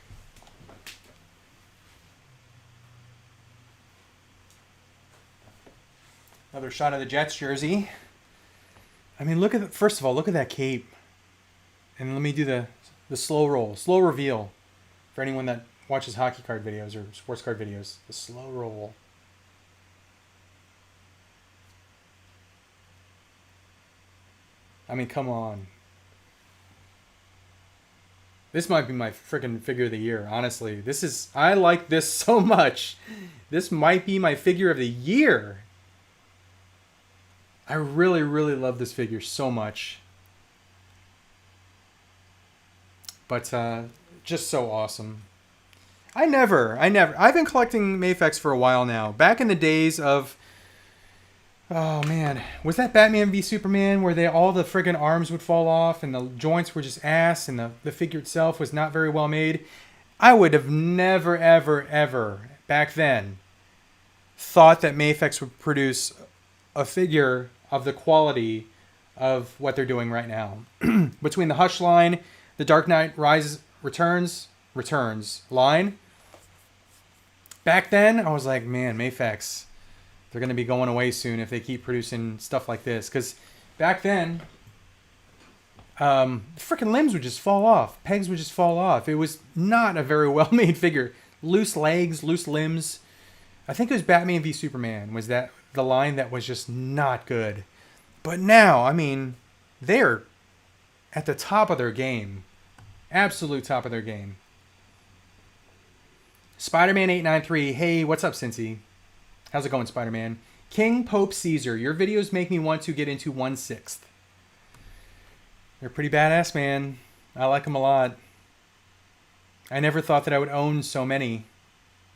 Another shot of the Jets jersey. I mean, first of all, look at that cape. And let me do the slow roll, slow reveal for anyone that watches hockey card videos or sports card videos. The slow roll. I mean, come on. This might be my freaking figure of the year, honestly. I like this so much. This might be my figure of the year. I really, really love this figure so much. But just so awesome. I've been collecting Mafex for a while now. Back in the days of, oh man, was that Batman v Superman where all the friggin' arms would fall off and the joints were just ass and the figure itself was not very well made? I would have never, ever, ever, back then, thought that Mafex would produce a figure of the quality of what they're doing right now. Between the Hush line, the Dark Knight Rises Returns line, back then I was like, man, Mafex, they're going to be going away soon if they keep producing stuff like this. Because back then, freaking limbs would just fall off. Pegs would just fall off. It was not a very well-made figure. Loose legs, loose limbs. I think it was Batman v Superman was that the line that was just not good. But now, I mean, they're at the top of their game. Absolute top of their game. Spider-Man 893. Hey, what's up, Cincy? How's it going, Spider-Man? King Pope Caesar. Your videos make me want to get into 1/6. They're pretty badass, man. I like them a lot. I never thought that I would own so many,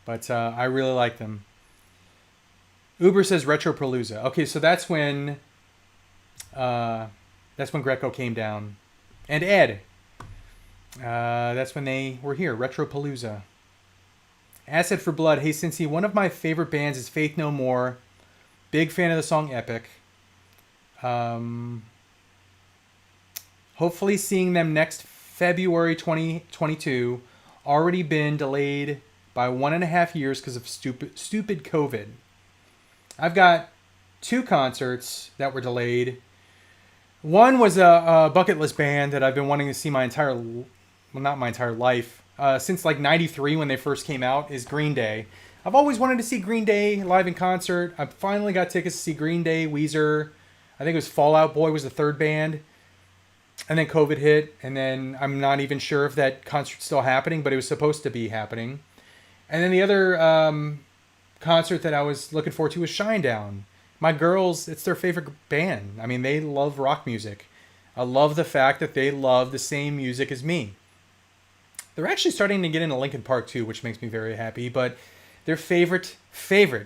but I really like them. Uber says Retropalooza. Okay, so that's when Greco came down, and Ed. That's when they were here. Retropalooza. Acid for Blood. Hey, Cincy, one of my favorite bands is Faith No More. Big fan of the song Epic. Hopefully seeing them next February 2022. Already been delayed by 1.5 years because of stupid COVID. I've got 2 concerts that were delayed. One was a bucket list band that I've been wanting to see not my entire life, since like 93 when they first came out, is Green Day. I've always wanted to see Green Day live in concert. I finally got tickets to see Green Day, Weezer. I think it was Fall Out Boy was the third band. And then COVID hit, and then I'm not even sure if that concert's still happening, but it was supposed to be happening. And then the other concert that I was looking forward to was Shinedown. My girls, it's their favorite band. I mean, they love rock music. I love the fact that they love the same music as me. They're actually starting to get into Linkin Park too, which makes me very happy. But their favorite,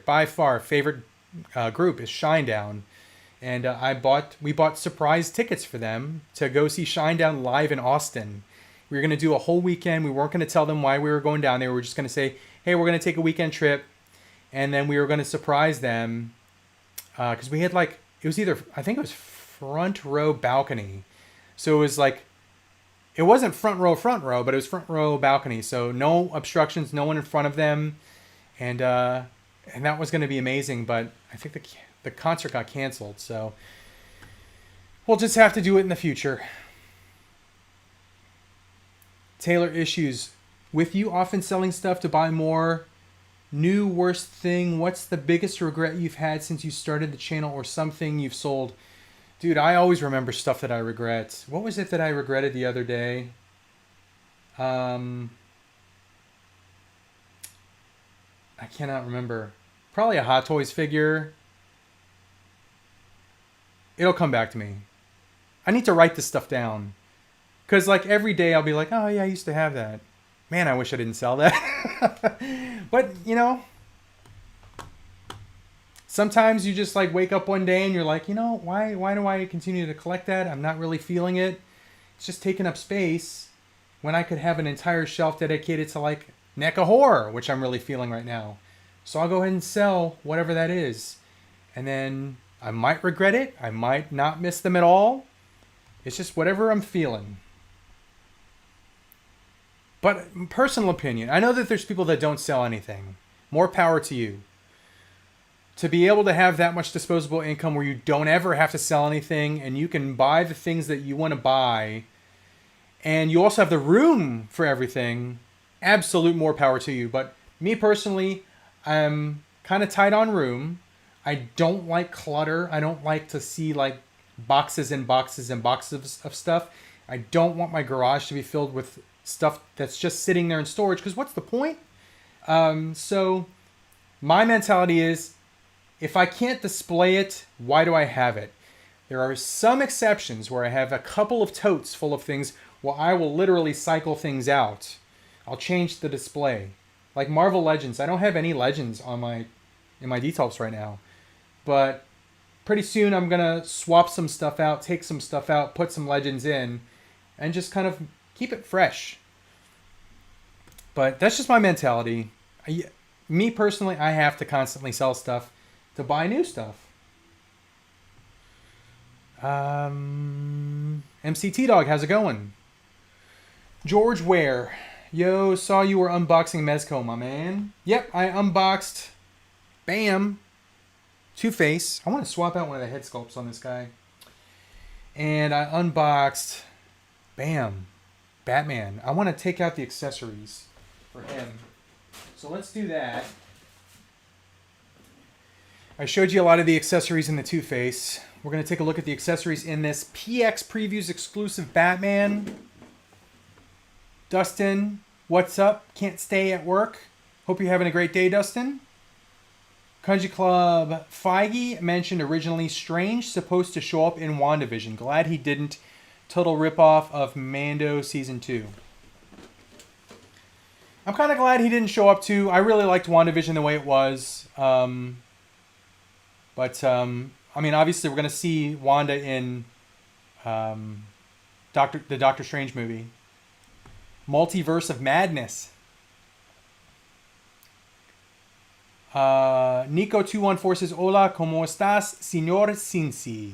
by far, group is Shinedown. And we bought surprise tickets for them to go see Shinedown live in Austin. We were going to do a whole weekend. We weren't going to tell them why we were going down there. We were just going to say, hey, we're going to take a weekend trip. And then we were going to surprise them. Because we had I think it was front row balcony. So it was like, it wasn't front row, but it was front row balcony. So no obstructions, no one in front of them. And that was going to be amazing. But I think the concert got canceled. So we'll just have to do it in the future. Taylor Issues. With you often selling stuff to buy more, new worst thing, what's the biggest regret you've had since you started the channel, or something you've sold? Dude, I always remember stuff that I regret. What was it that I regretted the other day? I cannot remember. Probably a Hot Toys figure. It'll come back to me. I need to write this stuff down. Because, like, every day I'll be like, oh, yeah, I used to have that. Man, I wish I didn't sell that. But, you know, sometimes you just, like, wake up one day and you're like, you know, why do I continue to collect that? I'm not really feeling it. It's just taking up space when I could have an entire shelf dedicated to, like, NECA horror, which I'm really feeling right now. So I'll go ahead and sell whatever that is. And then I might regret it. I might not miss them at all. It's just whatever I'm feeling. But personal opinion, I know that there's people that don't sell anything. More power to you. To be able to have that much disposable income where you don't ever have to sell anything and you can buy the things that you want to buy and you also have the room for everything, absolute more power to you. But me personally, I'm kind of tight on room. I don't like clutter. I don't like to see like boxes and boxes and boxes of stuff. I don't want my garage to be filled with stuff that's just sitting there in storage because what's the point? So my mentality is if I can't display it, why do I have it? There are some exceptions where I have a couple of totes full of things where I will literally cycle things out. I'll change the display. Like Marvel Legends, I don't have any Legends on in my details right now. But pretty soon I'm going to swap some stuff out, take some stuff out, put some Legends in, and just kind of keep it fresh. But that's just my mentality. Me personally, I have to constantly sell stuff to buy new stuff. MCT Dog, how's it going? George Ware. Yo, saw you were unboxing Mezco, my man. Yep, I unboxed. Bam. Two-Face. I want to swap out one of the head sculpts on this guy. And I unboxed. Bam. Batman. I want to take out the accessories for him. So let's do that. I showed you a lot of the accessories in the Two-Face. We're going to take a look at the accessories in this PX Previews exclusive Batman. Dustin, what's up? Can't stay at work. Hope you're having a great day, Dustin. Country Club Feige mentioned originally Strange supposed to show up in WandaVision. Glad he didn't. Total ripoff of Mando Season 2. I'm kind of glad he didn't show up too. I really liked WandaVision the way it was. I mean, obviously we're going to see Wanda in the Doctor Strange movie. Multiverse of Madness. Nico214 says, Hola, ¿cómo estás, señor Cincy?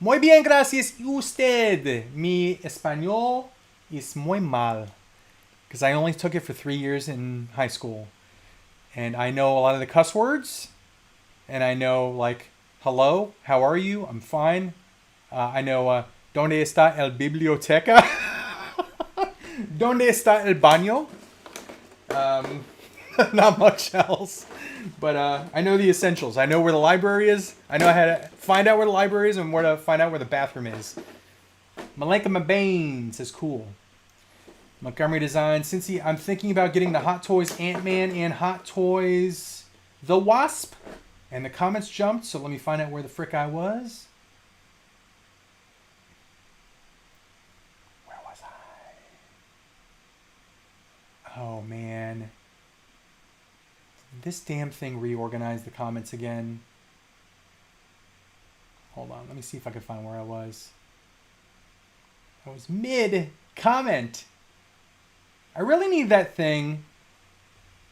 Muy bien, gracias. ¿Y usted? Mi español es muy mal. Because I only took it for 3 years in high school. And I know a lot of the cuss words. And I know, like, hello, how are you? I'm fine. I know, ¿Dónde está el biblioteca? ¿Dónde está el baño? Not much else. But I know the essentials. I know where the library is. I know how to find out where the library is and where to find out where the bathroom is. Malenka Mabane says, cool. Montgomery Design. Cincy, I'm thinking about getting the Hot Toys Ant-Man and Hot Toys The Wasp. And the comments jumped, so let me find out where the frick I was. Where was I? Oh, man. This damn thing reorganized the comments again. Hold on, let me see if I can find where I was. I was mid-comment. I really need that thing.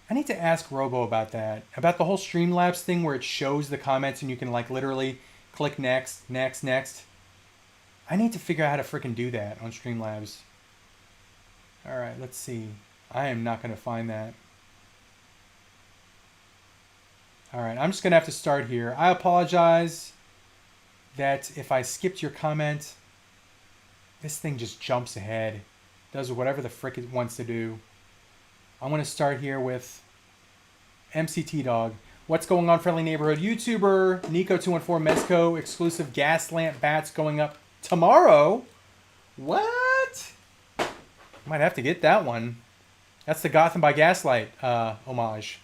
I need to ask Robo about that. About the whole Streamlabs thing where it shows the comments and you can like literally click next, next, next. I need to figure out how to freaking do that on Streamlabs. Alright, let's see. I am not going to find that. Alright, I'm just going to have to start here. I apologize that if I skipped your comment, this thing just jumps ahead. Does whatever the frick it wants to do. I'm going to start here with MCT Dog. What's going on, friendly neighborhood YouTuber? Nico214 Mezco exclusive gas lamp bats going up tomorrow. What? Might have to get that one. That's the Gotham by Gaslight homage.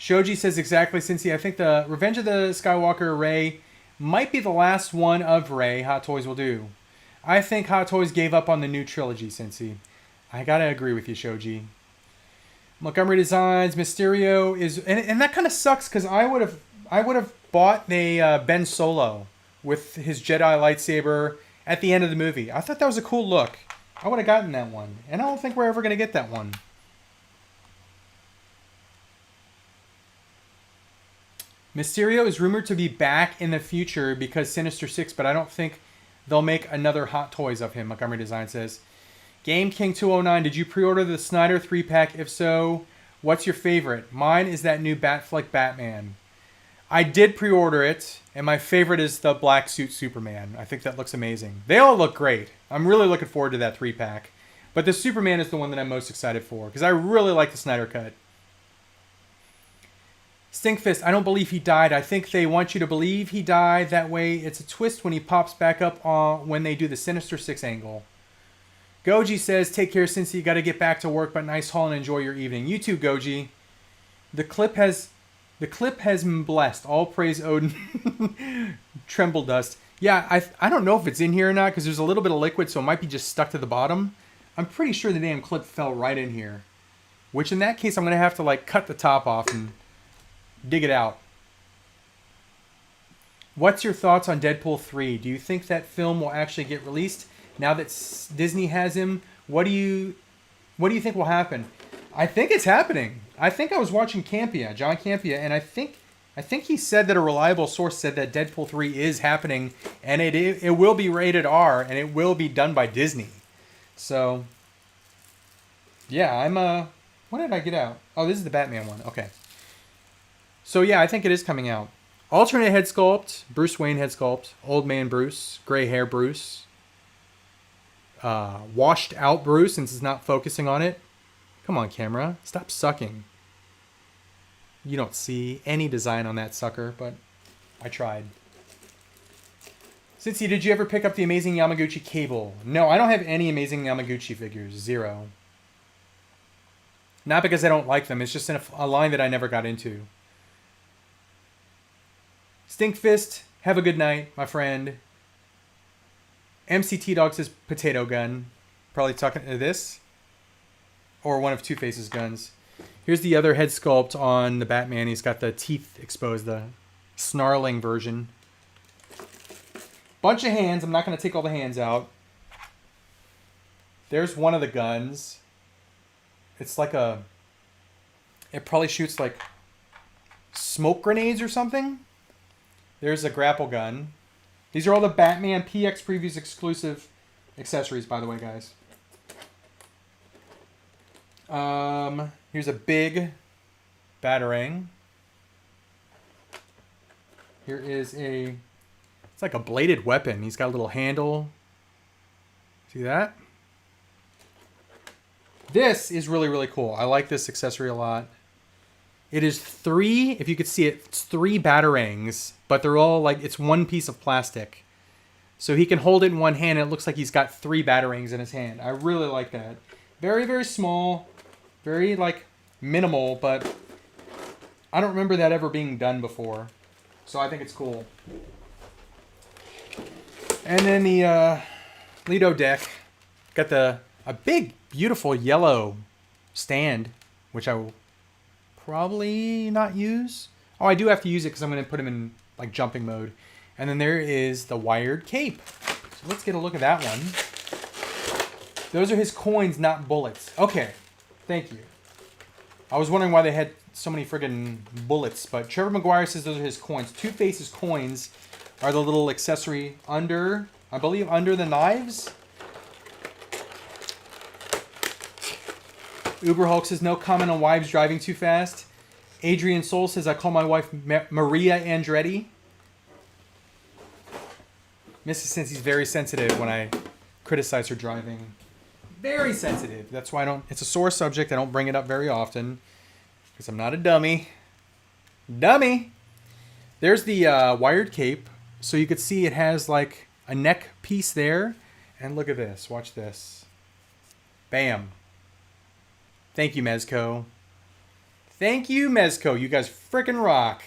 Shoji says exactly, Cincy. I think the Revenge of the Skywalker Rey might be the last one of Rey Hot Toys will do. I think Hot Toys gave up on the new trilogy, Cincy. I gotta agree with you, Shoji. Montgomery Designs, Mysterio is, and that kind of sucks because I would have bought the Ben Solo with his Jedi lightsaber at the end of the movie. I thought that was a cool look. I would have gotten that one, and I don't think we're ever gonna get that one. Mysterio is rumored to be back in the future because Sinister Six, but I don't think they'll make another Hot Toys of him, Montgomery Design says. Game King 209, did you pre-order the Snyder 3-pack? If so, what's your favorite? Mine is that new Batfleck Batman. I did pre-order it, and my favorite is the black suit Superman. I think that looks amazing. They all look great. I'm really looking forward to that 3-pack. But the Superman is the one that I'm most excited for, because I really like the Snyder Cut. Stingfist, I don't believe he died. I think they want you to believe he died. That way it's a twist when he pops back up when they do the Sinister Six angle. Goji says, take care, since you got to get back to work, but nice haul and enjoy your evening. You too, Goji. The clip has been blessed. All praise Odin. Tremble dust. Yeah, I don't know if it's in here or not because there's a little bit of liquid, so it might be just stuck to the bottom. I'm pretty sure the damn clip fell right in here. Which in that case, I'm going to have to like cut the top off and dig it out. What's your thoughts on Deadpool 3? Do you think that film will actually get released now that Disney has him? What do you think will happen? I think it's happening. I think I was watching Campia, John Campia, and I think he said that a reliable source said that Deadpool 3 is happening, and it will be rated R, and it will be done by Disney. So, yeah, what did I get out? Oh, this is the Batman one. Okay. So, yeah, I think it is coming out. Alternate head sculpt, Bruce Wayne head sculpt, old man Bruce, gray hair Bruce, washed out Bruce since it's not focusing on it. Come on, camera. Stop sucking. You don't see any design on that sucker, but I tried. Cincy, did you ever pick up the Amazing Yamaguchi cable? No, I don't have any Amazing Yamaguchi figures. 0. Not because I don't like them. It's just in a line that I never got into. Stinkfist, have a good night, my friend. MCT Dog says potato gun. Probably talking to this. Or one of Two-Face's guns. Here's the other head sculpt on the Batman. He's got the teeth exposed, the snarling version. Bunch of hands. I'm not going to take all the hands out. There's one of the guns. It's like it probably shoots like smoke grenades or something. There's a grapple gun. These are all the Batman PX Previews exclusive accessories, by the way, guys. Here's a big Batarang. Here is it's like a bladed weapon. He's got a little handle. See that? This is really, really cool. I like this accessory a lot. It is 3, if you could see it, it's 3 Batarangs, but they're all like, it's one piece of plastic. So he can hold it in one hand, and it looks like he's got 3 Batarangs in his hand. I really like that. Very, very small, very like minimal, but I don't remember that ever being done before. So I think it's cool. And then the Lido deck got a big, beautiful yellow stand, which I will probably not use. Oh, I do have to use it because I'm going to put him in like jumping mode. And then there is the wired cape. So let's get a look at that one. Those are his coins, not bullets. Okay, thank you. I was wondering why they had so many friggin' bullets, but Trevor Maguire says those are his coins. Two-Face's coins are the little accessory under, I believe, under the knives. Uber Hulk says, no comment on wives driving too fast. Adrian Soul says, I call my wife Maria Andretti. Mrs. Cincy's very sensitive when I criticize her driving. Very sensitive. That's why it's a sore subject. I don't bring it up very often because I'm not a dummy. Dummy! There's the wired cape. So you could see it has like a neck piece there. And look at this. Watch this. Bam. Thank you, Mezco. Thank you, Mezco. You guys freaking rock.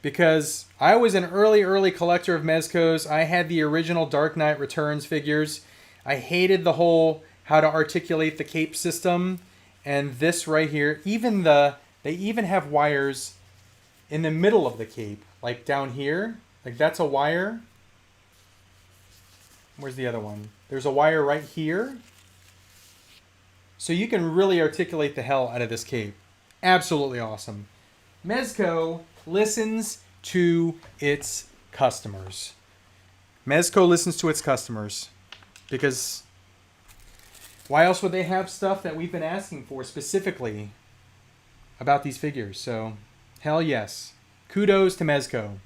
Because I was an early collector of Mezcos. I had the original Dark Knight Returns figures. I hated the whole how to articulate the cape system. And this right here, they even have wires in the middle of the cape. Like down here. Like that's a wire. Where's the other one? There's a wire right here. So you can really articulate the hell out of this cape. Absolutely awesome. Mezco listens to its customers. Mezco listens to its customers. Because why else would they have stuff that we've been asking for specifically about these figures? So, hell yes. Kudos to Mezco.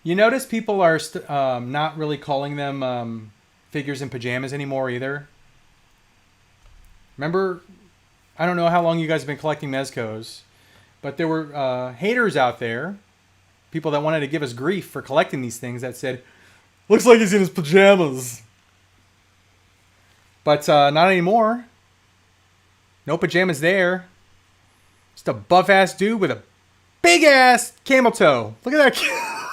You notice people are not really calling them figures in pajamas anymore either. Remember, I don't know how long you guys have been collecting Mezcos, but there were haters out there, people that wanted to give us grief for collecting these things that said, looks like he's in his pajamas. But not anymore. No pajamas there. Just a buff-ass dude with a big-ass camel toe. Look at that.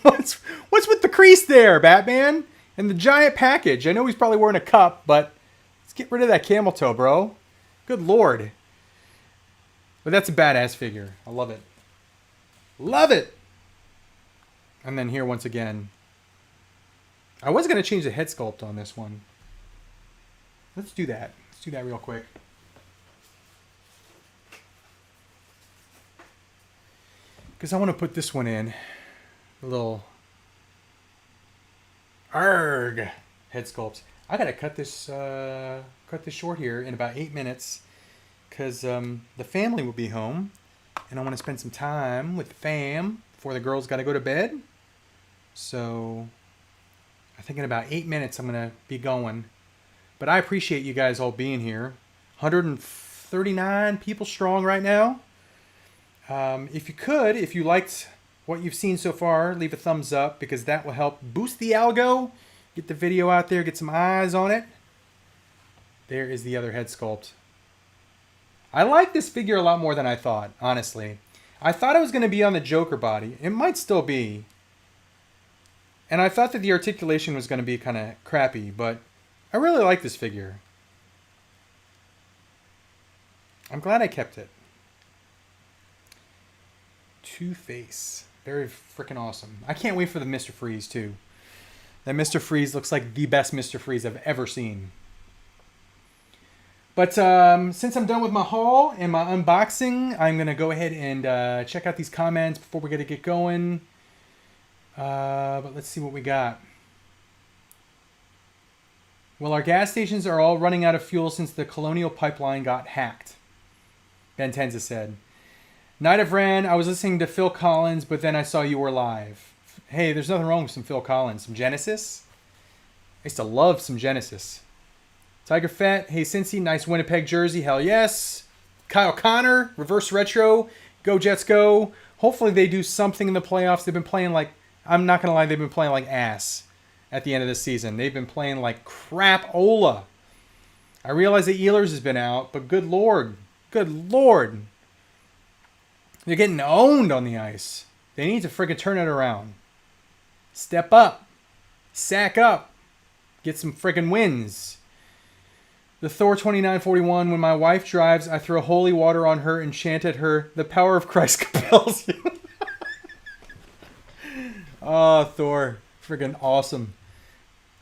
What's with the crease there, Batman? And the giant package. I know he's probably wearing a cup, but let's get rid of that camel toe, bro. Good lord. But that's a badass figure. I love it. Love it! And then here once again. I was going to change the head sculpt on this one. Let's do that. Let's do that real quick. Because I want to put this one in. A little arg head sculpt. I gotta cut this short here in about 8 minutes because the family will be home and I want to spend some time with the fam before the girls got to go to bed. So I think in about 8 minutes I'm gonna be going. But I appreciate you guys all being here. 139 people strong right now. If you liked what you've seen so far, leave a thumbs up because that will help boost the algo, get the video out there, get some eyes on it. There is the other head sculpt. I like this figure a lot more than I thought, honestly. I thought it was going to be on the Joker body. It might still be. And I thought that the articulation was going to be kind of crappy, but I really like this figure. I'm glad I kept it. Two-Face. Very freaking awesome. I can't wait for the Mr. Freeze, too. That Mr. Freeze looks like the best Mr. Freeze I've ever seen. But since I'm done with my haul and my unboxing, I'm going to go ahead and check out these comments before we get going. But let's see what we got. Well, our gas stations are all running out of fuel since the Colonial Pipeline got hacked. Ben Tenza said. Night of Ren, I was listening to Phil Collins, but then I saw you were live. Hey, there's nothing wrong with some Phil Collins. Some Genesis? I used to love some Genesis. Tiger Fett, hey Cincy, nice Winnipeg jersey, hell yes. Kyle Connor, reverse retro, go Jets go. Hopefully they do something in the playoffs. They've been playing like, I'm not going to lie, they've been playing like ass at the end of the season. They've been playing like crap-ola. I realize that Ehlers has been out, but good lord. They're getting owned on the ice. They need to freaking turn it around. Step up. Sack up. Get some freaking wins. The Thor 2941, when my wife drives, I throw holy water on her and chant at her, the power of Christ compels you. Oh, Thor. Freaking awesome.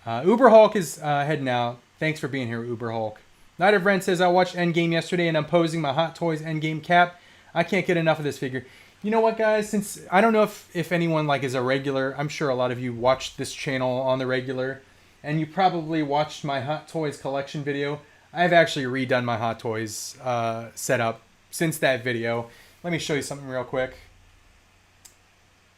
Uber Hulk is heading out. Thanks for being here, Uber Hulk. Night of Ren says, I watched Endgame yesterday and I'm posing my Hot Toys Endgame cap. I can't get enough of this figure. You know what, guys? Since I don't know if anyone like is a regular, I'm sure a lot of you watch this channel on the regular, and you probably watched my Hot Toys collection video. I've actually redone my Hot Toys setup since that video. Let me show you something real quick.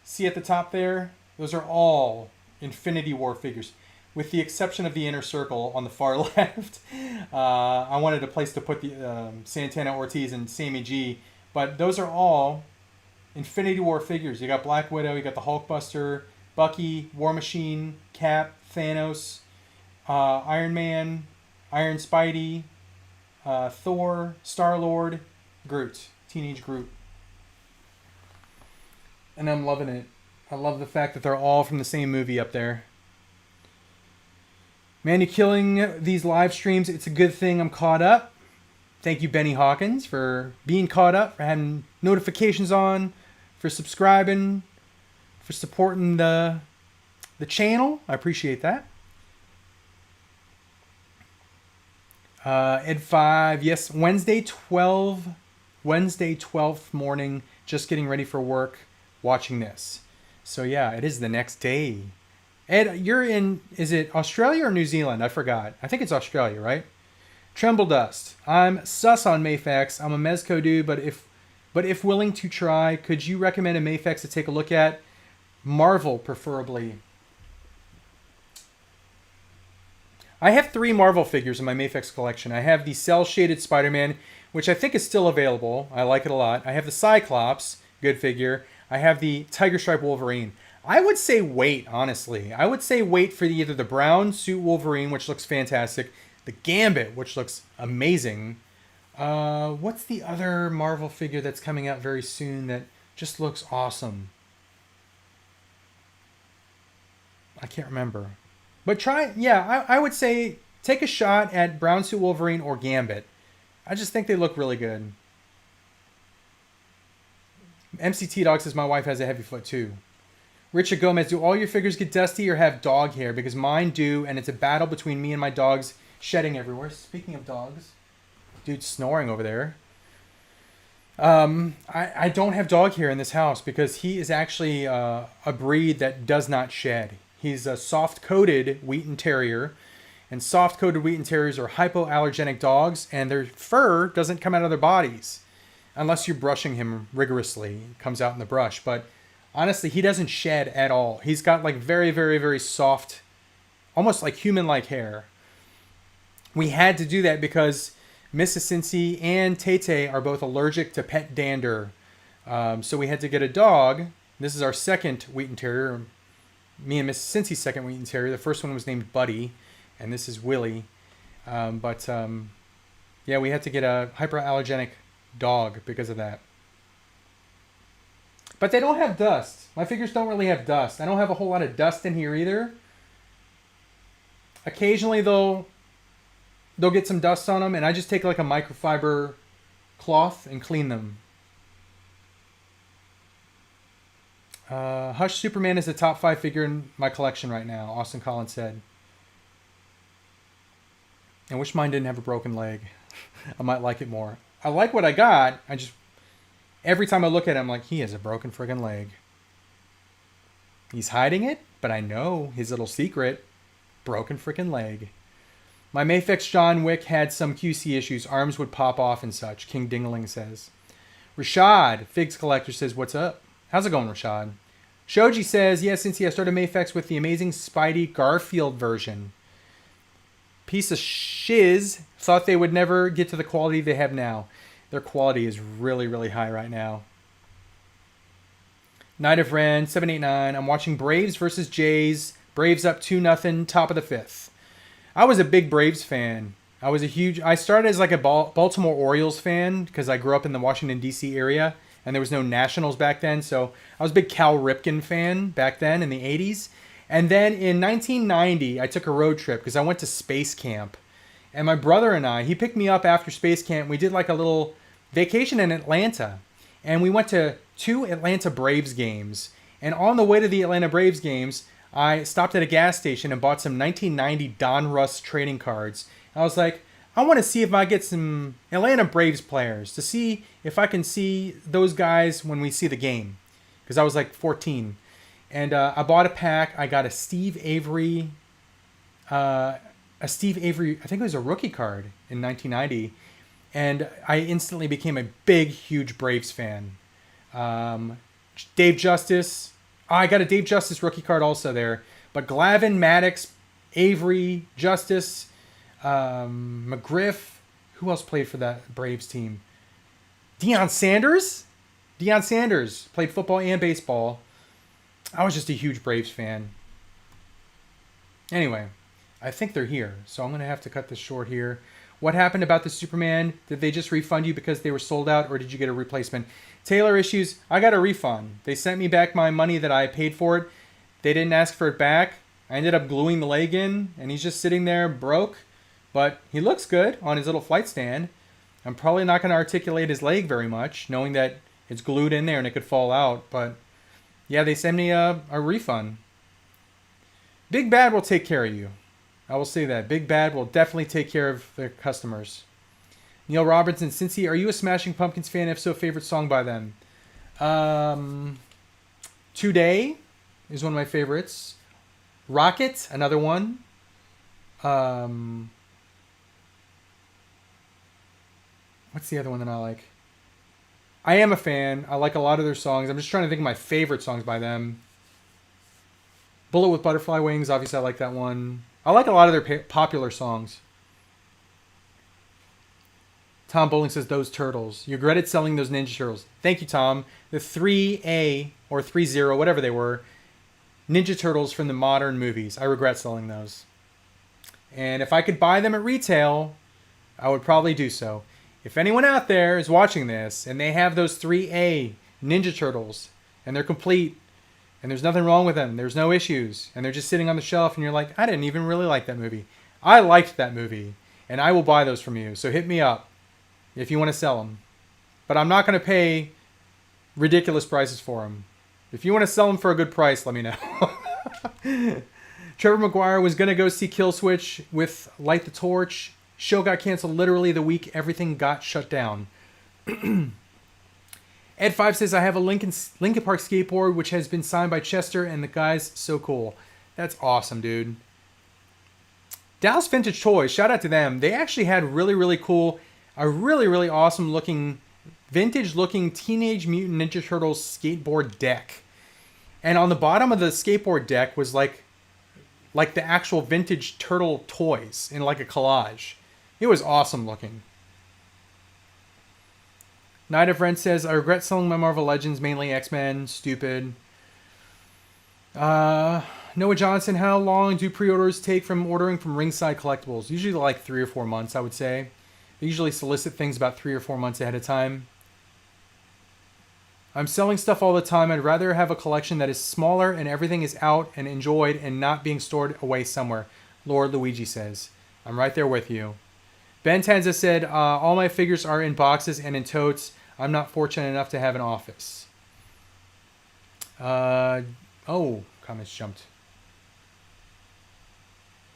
See at the top there? Those are all Infinity War figures, with the exception of the inner circle on the far left. I wanted a place to put the Santana Ortiz and Sammy G. But those are all Infinity War figures. You got Black Widow, you got the Hulkbuster, Bucky, War Machine, Cap, Thanos, Iron Man, Iron Spidey, Thor, Star-Lord, Groot, Teenage Groot. And I'm loving it. I love the fact that they're all from the same movie up there. Man, you're killing these live streams. It's a good thing I'm caught up. Thank you, Benny Hawkins, for being caught up, for having notifications on, for subscribing, for supporting the channel. I appreciate that. Ed5, yes, Wednesday 12th morning, just getting ready for work, watching this. So yeah, it is the next day. Ed, you're in, is it Australia or New Zealand? I forgot. I think it's Australia, right? Tremble Dust. I'm sus on Mafex. I'm a Mezco dude, but if willing to try, could you recommend a Mafex to take a look at? Marvel, preferably. I have 3 Marvel figures in my Mafex collection. I have the cel-shaded Spider-Man, which I think is still available. I like it a lot. I have the Cyclops, good figure. I have the Tiger Stripe Wolverine. I would say wait, honestly. I would say wait for either the brown suit Wolverine, which looks fantastic, the Gambit, which looks amazing. What's the other Marvel figure that's coming out very soon that just looks awesome? I can't remember. But try, yeah, I would say take a shot at brown suit Wolverine or Gambit. I just think they look really good. MCT Dog says my wife has a heavy foot too. Richard Gomez, do all your figures get dusty or have dog hair? Because mine do, and it's a battle between me and my dogs shedding everywhere. Speaking of dogs, dude's snoring over there. I don't have dog hair in this house because he is actually a breed that does not shed. He's a soft-coated Wheaten Terrier, and soft-coated Wheaten Terriers are hypoallergenic dogs, and their fur doesn't come out of their bodies unless you're brushing him rigorously. It comes out in the brush, but honestly, he doesn't shed at all. He's got like very, very, very soft, almost like human-like hair. We had to do that because Mrs. Cincy and Tay are both allergic to pet dander. So we had to get a dog. This is our second Wheaten Terrier. Me and Mrs. Cincy's second Wheaten Terrier. The first one was named Buddy, and this is Willie. Yeah, we had to get a hyperallergenic dog because of that. But they don't have dust. My figures don't really have dust. I don't have a whole lot of dust in here either. Occasionally, though, they'll get some dust on them, and I just take like a microfiber cloth and clean them. Hush Superman is the top 5 figure in my collection right now, Austin Collins said. I wish mine didn't have a broken leg. I might like it more. I like what I got. Every time I look at him, I'm like, he has a broken friggin' leg. He's hiding it, but I know his little secret. Broken friggin' leg. My Mafex John Wick had some QC issues. Arms would pop off and such, King Dingling says. Rashad, Figs Collector, says, what's up? How's it going, Rashad? Shoji says, yeah, since I started Mafex with the amazing Spidey Garfield version. Piece of shiz. Thought they would never get to the quality they have now. Their quality is really, really high right now. Night of Ren, 789. I'm watching Braves versus Jays. Braves up 2-0, top of the 5th. I was a big Braves fan. I started as like a Baltimore Orioles fan because I grew up in the Washington, D.C. area, and there was no Nationals back then. So I was a big Cal Ripken fan back then in the 80s. And then in 1990, I took a road trip because I went to space camp. And my brother and I, he picked me up after space camp. We did like a little vacation in Atlanta. And we went to 2 Atlanta Braves games. And on the way to the Atlanta Braves games, I stopped at a gas station and bought some 1990 Don Russ trading cards. I was like, I want to see if I get some Atlanta Braves players to see if I can see those guys when we see the game. Because I was like 14. And I bought a pack. I got a Steve Avery, I think it was a rookie card in 1990. And I instantly became a big, huge Braves fan. Dave Justice. I got a Dave Justice rookie card also there. But Glavine, Maddox, Avery, Justice, McGriff. Who else played for that Braves team? Deion Sanders? Deion Sanders played football and baseball. I was just a huge Braves fan. Anyway, I think they're here, so I'm going to have to cut this short here. What happened about the Superman? Did they just refund you because they were sold out, or did you get a replacement? Taylor Issues, I got a refund. They sent me back my money that I paid for it. They didn't ask for it back. I ended up gluing the leg in, and he's just sitting there broke. But he looks good on his little flight stand. I'm probably not going to articulate his leg very much, knowing that it's glued in there and it could fall out. But yeah, they sent me a refund. Big Bad will take care of you. I will say that. Big Bad will definitely take care of their customers. Neil Robertson, Cincy, are you a Smashing Pumpkins fan? If so, favorite song by them? Today is one of my favorites. Rocket, another one. What's the other one that I like? I am a fan. I like a lot of their songs. I'm just trying to think of my favorite songs by them. Bullet with Butterfly Wings, obviously I like that one. I like a lot of their popular songs. Tom Bowling says, those turtles. You regretted selling those Ninja Turtles. Thank you, Tom. The 3A or 3-0, whatever they were, Ninja Turtles from the modern movies. I regret selling those. And if I could buy them at retail, I would probably do so. If anyone out there is watching this and they have those 3A Ninja Turtles and they're complete and there's nothing wrong with them, there's no issues, and they're just sitting on the shelf and you're like, I didn't even really like that movie. I liked that movie and I will buy those from you. So hit me up if you want to sell them. But I'm not going to pay ridiculous prices for them. If you want to sell them for a good price, let me know. Trevor McGuire was going to go see Killswitch with Light the Torch. Show got canceled literally the week everything got shut down. Ed5 says, I have a Lincoln Park skateboard which has been signed by Chester and the guy's so cool. That's awesome, dude. Dallas Vintage Toys, shout out to them. They actually had really cool, a really awesome looking, vintage looking Teenage Mutant Ninja Turtles skateboard deck. And on the bottom of the skateboard deck was like the actual vintage turtle toys in like a collage. It was awesome looking. Night of Rent says, I regret selling my Marvel Legends, mainly X-Men. Stupid. Noah Johnson, how long do pre-orders take from ordering from Ringside Collectibles? Usually like 3 or 4 months, I would say. They usually solicit things about 3 or 4 months ahead of time. I'm selling stuff all the time. I'd rather have a collection that is smaller and everything is out and enjoyed and not being stored away somewhere. Lord Luigi says. I'm right there with you. Ben Tanza said, all my figures are in boxes and in totes. I'm not fortunate enough to have an office. Oh, comments jumped.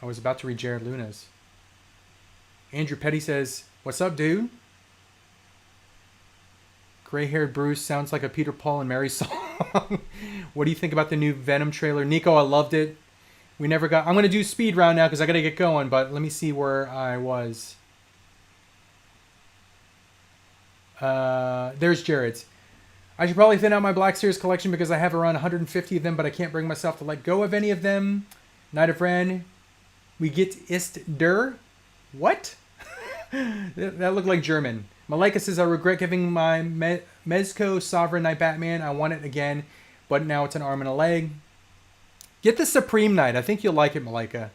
I was about to read Jared Luna's. Andrew Petty says, what's up, dude? Gray-haired Bruce sounds like a Peter, Paul, and Mary song. What do you think about the new Venom trailer? Nico, I loved it. We never got... I'm going to do speed round now because I got to get going, but let me see where I was. There's Jared's. I should probably thin out my Black Series collection because I have around 150 of them, but I can't bring myself to let go of any of them. Night of Ren. We get ist der. What? That looked like German. Malika says, I regret giving my Mezco Sovereign Knight Batman. I want it again, but now it's an arm and a leg. Get the Supreme Knight. I think you'll like it, Malika.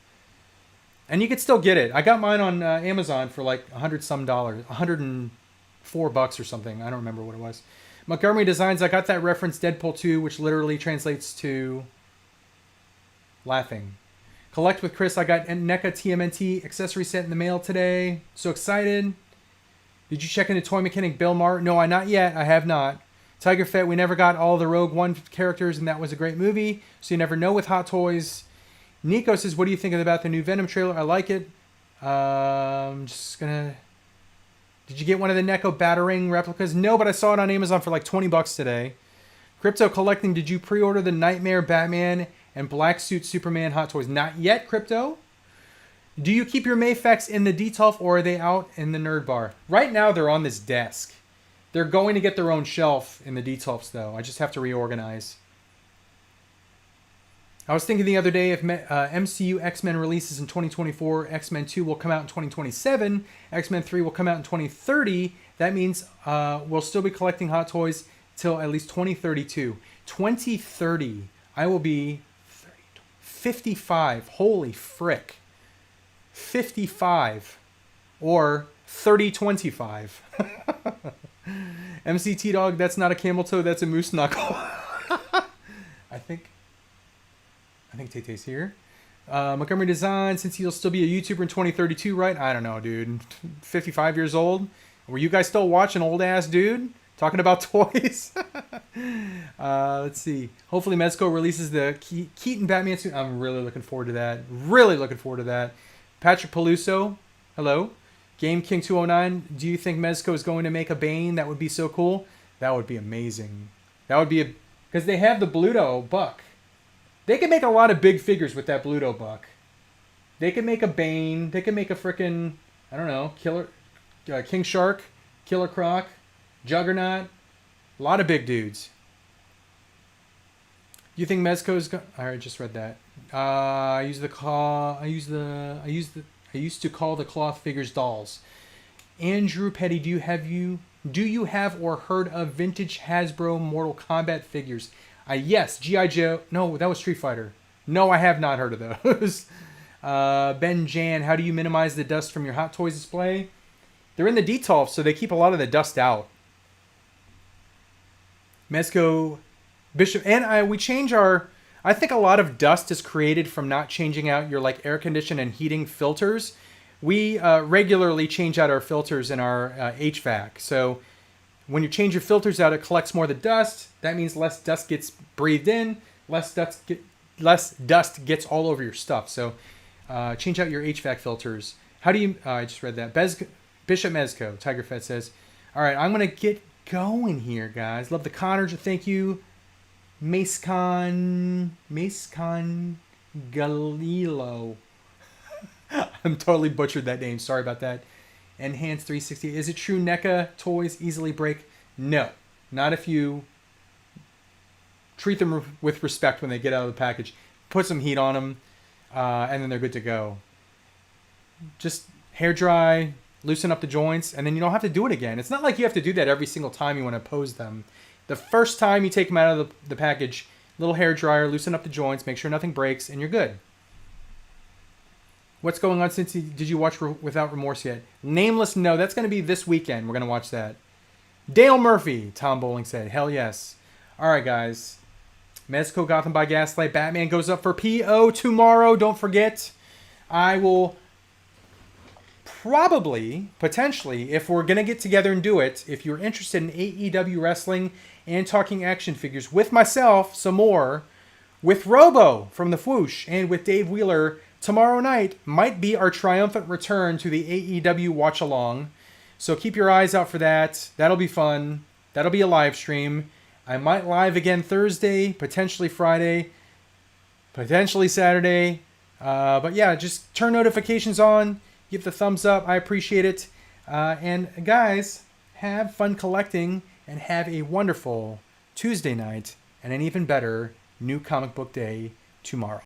And you can still get it. I got mine on Amazon for like $100 some, $104 or something. I don't remember what it was. Montgomery Designs, I got that reference Deadpool 2, which literally translates to laughing. Collect with Chris, I got NECA TMNT accessory set in the mail today. So excited. Did you check into Toy Mechanic Bill Maher? No, not yet. I have not. Tiger Fett, we never got all the Rogue One characters, and that was a great movie. So you never know with Hot Toys. Nico says, what do you think about the new Venom trailer? I like it. I'm just going to... Did you get one of the NECA Batarang replicas? No, but I saw it on Amazon for like $20 today. Crypto Collecting, did you pre-order the Nightmare Batman and Black Suit Superman Hot Toys? Not yet, Crypto. Do you keep your Mayfex in the Detolf or are they out in the Nerd Bar? Right now, they're on this desk. They're going to get their own shelf in the Detolfs, though. I just have to reorganize. I was thinking the other day, if MCU X-Men releases in 2024, X-Men 2 will come out in 2027, X-Men 3 will come out in 2030. That means we'll still be collecting Hot Toys till at least 2032. 2030, I will be 55. Holy frick. 55 or 3025. MCT Dog, that's not a camel toe, that's a moose knuckle. I think Tay-Tay's here. Montgomery Design, since he'll still be a YouTuber in 2032, right? I don't know, dude. 55 years old. Were you guys still watching old ass dude talking about toys? Let's see. Hopefully Mezco releases the Keaton Batman suit. I'm really looking forward to that. Really looking forward to that. Patrick Peluso, hello. Game King 209, do you think Mezco is going to make a Bane? That would be so cool. That would be amazing. That would be because they have the Bluto buck. They can make a lot of big figures with that Bluto buck. They can make a Bane. They can make a frickin', I don't know, Killer, King Shark, Killer Croc, Juggernaut. A lot of big dudes. You think Mezco's I already just read that. I used to call the cloth figures dolls. Andrew Petty, do you have or heard of vintage Hasbro Mortal Kombat figures? Yes, G.I. Joe. No, that was Street Fighter. No, I have not heard of those. Ben Jan, how do you minimize the dust from your Hot Toys display? They're in the Detolf, so they keep a lot of the dust out. Mezco, Bishop, and we change our... I think a lot of dust is created from not changing out your like air condition and heating filters. We regularly change out our filters in our HVAC. So when you change your filters out, it collects more of the dust. That means less dust gets breathed in, less dust gets all over your stuff. So change out your HVAC filters. How do you... I just read that. Bishop Mezco, Tiger Fett says, all right, I'm going to get going here, guys. Love the Connors. Thank you. Macecon Galilo. I'm totally butchered that name. Sorry about that. Enhanced 360. Is it true NECA toys easily break? No. Not if you treat them with respect when they get out of the package. Put some heat on them, and then they're good to go. Just hair dry, loosen up the joints, and then you don't have to do it again. It's not like you have to do that every single time you want to pose them. The first time you take them out of the package, little hair dryer, loosen up the joints, make sure nothing breaks, and you're good. What's going on since did you watch Without Remorse yet? Nameless, no. That's going to be this weekend. We're going to watch that. Dale Murphy, Tom Bowling said. Hell yes. All right, guys. Mezco Gotham by Gaslight. Batman goes up for PO tomorrow. Don't forget. I will probably, potentially, if we're going to get together and do it, if you're interested in AEW wrestling and talking action figures with myself, some more, with Robo from the Fwoosh and with Dave Wheeler, tomorrow night might be our triumphant return to the AEW watch-along. So keep your eyes out for that. That'll be fun. That'll be a live stream. I might live again Thursday, potentially Friday, potentially Saturday. But yeah, just turn notifications on. Give the thumbs up. I appreciate it. And guys, have fun collecting and have a wonderful Tuesday night and an even better New Comic Book Day tomorrow.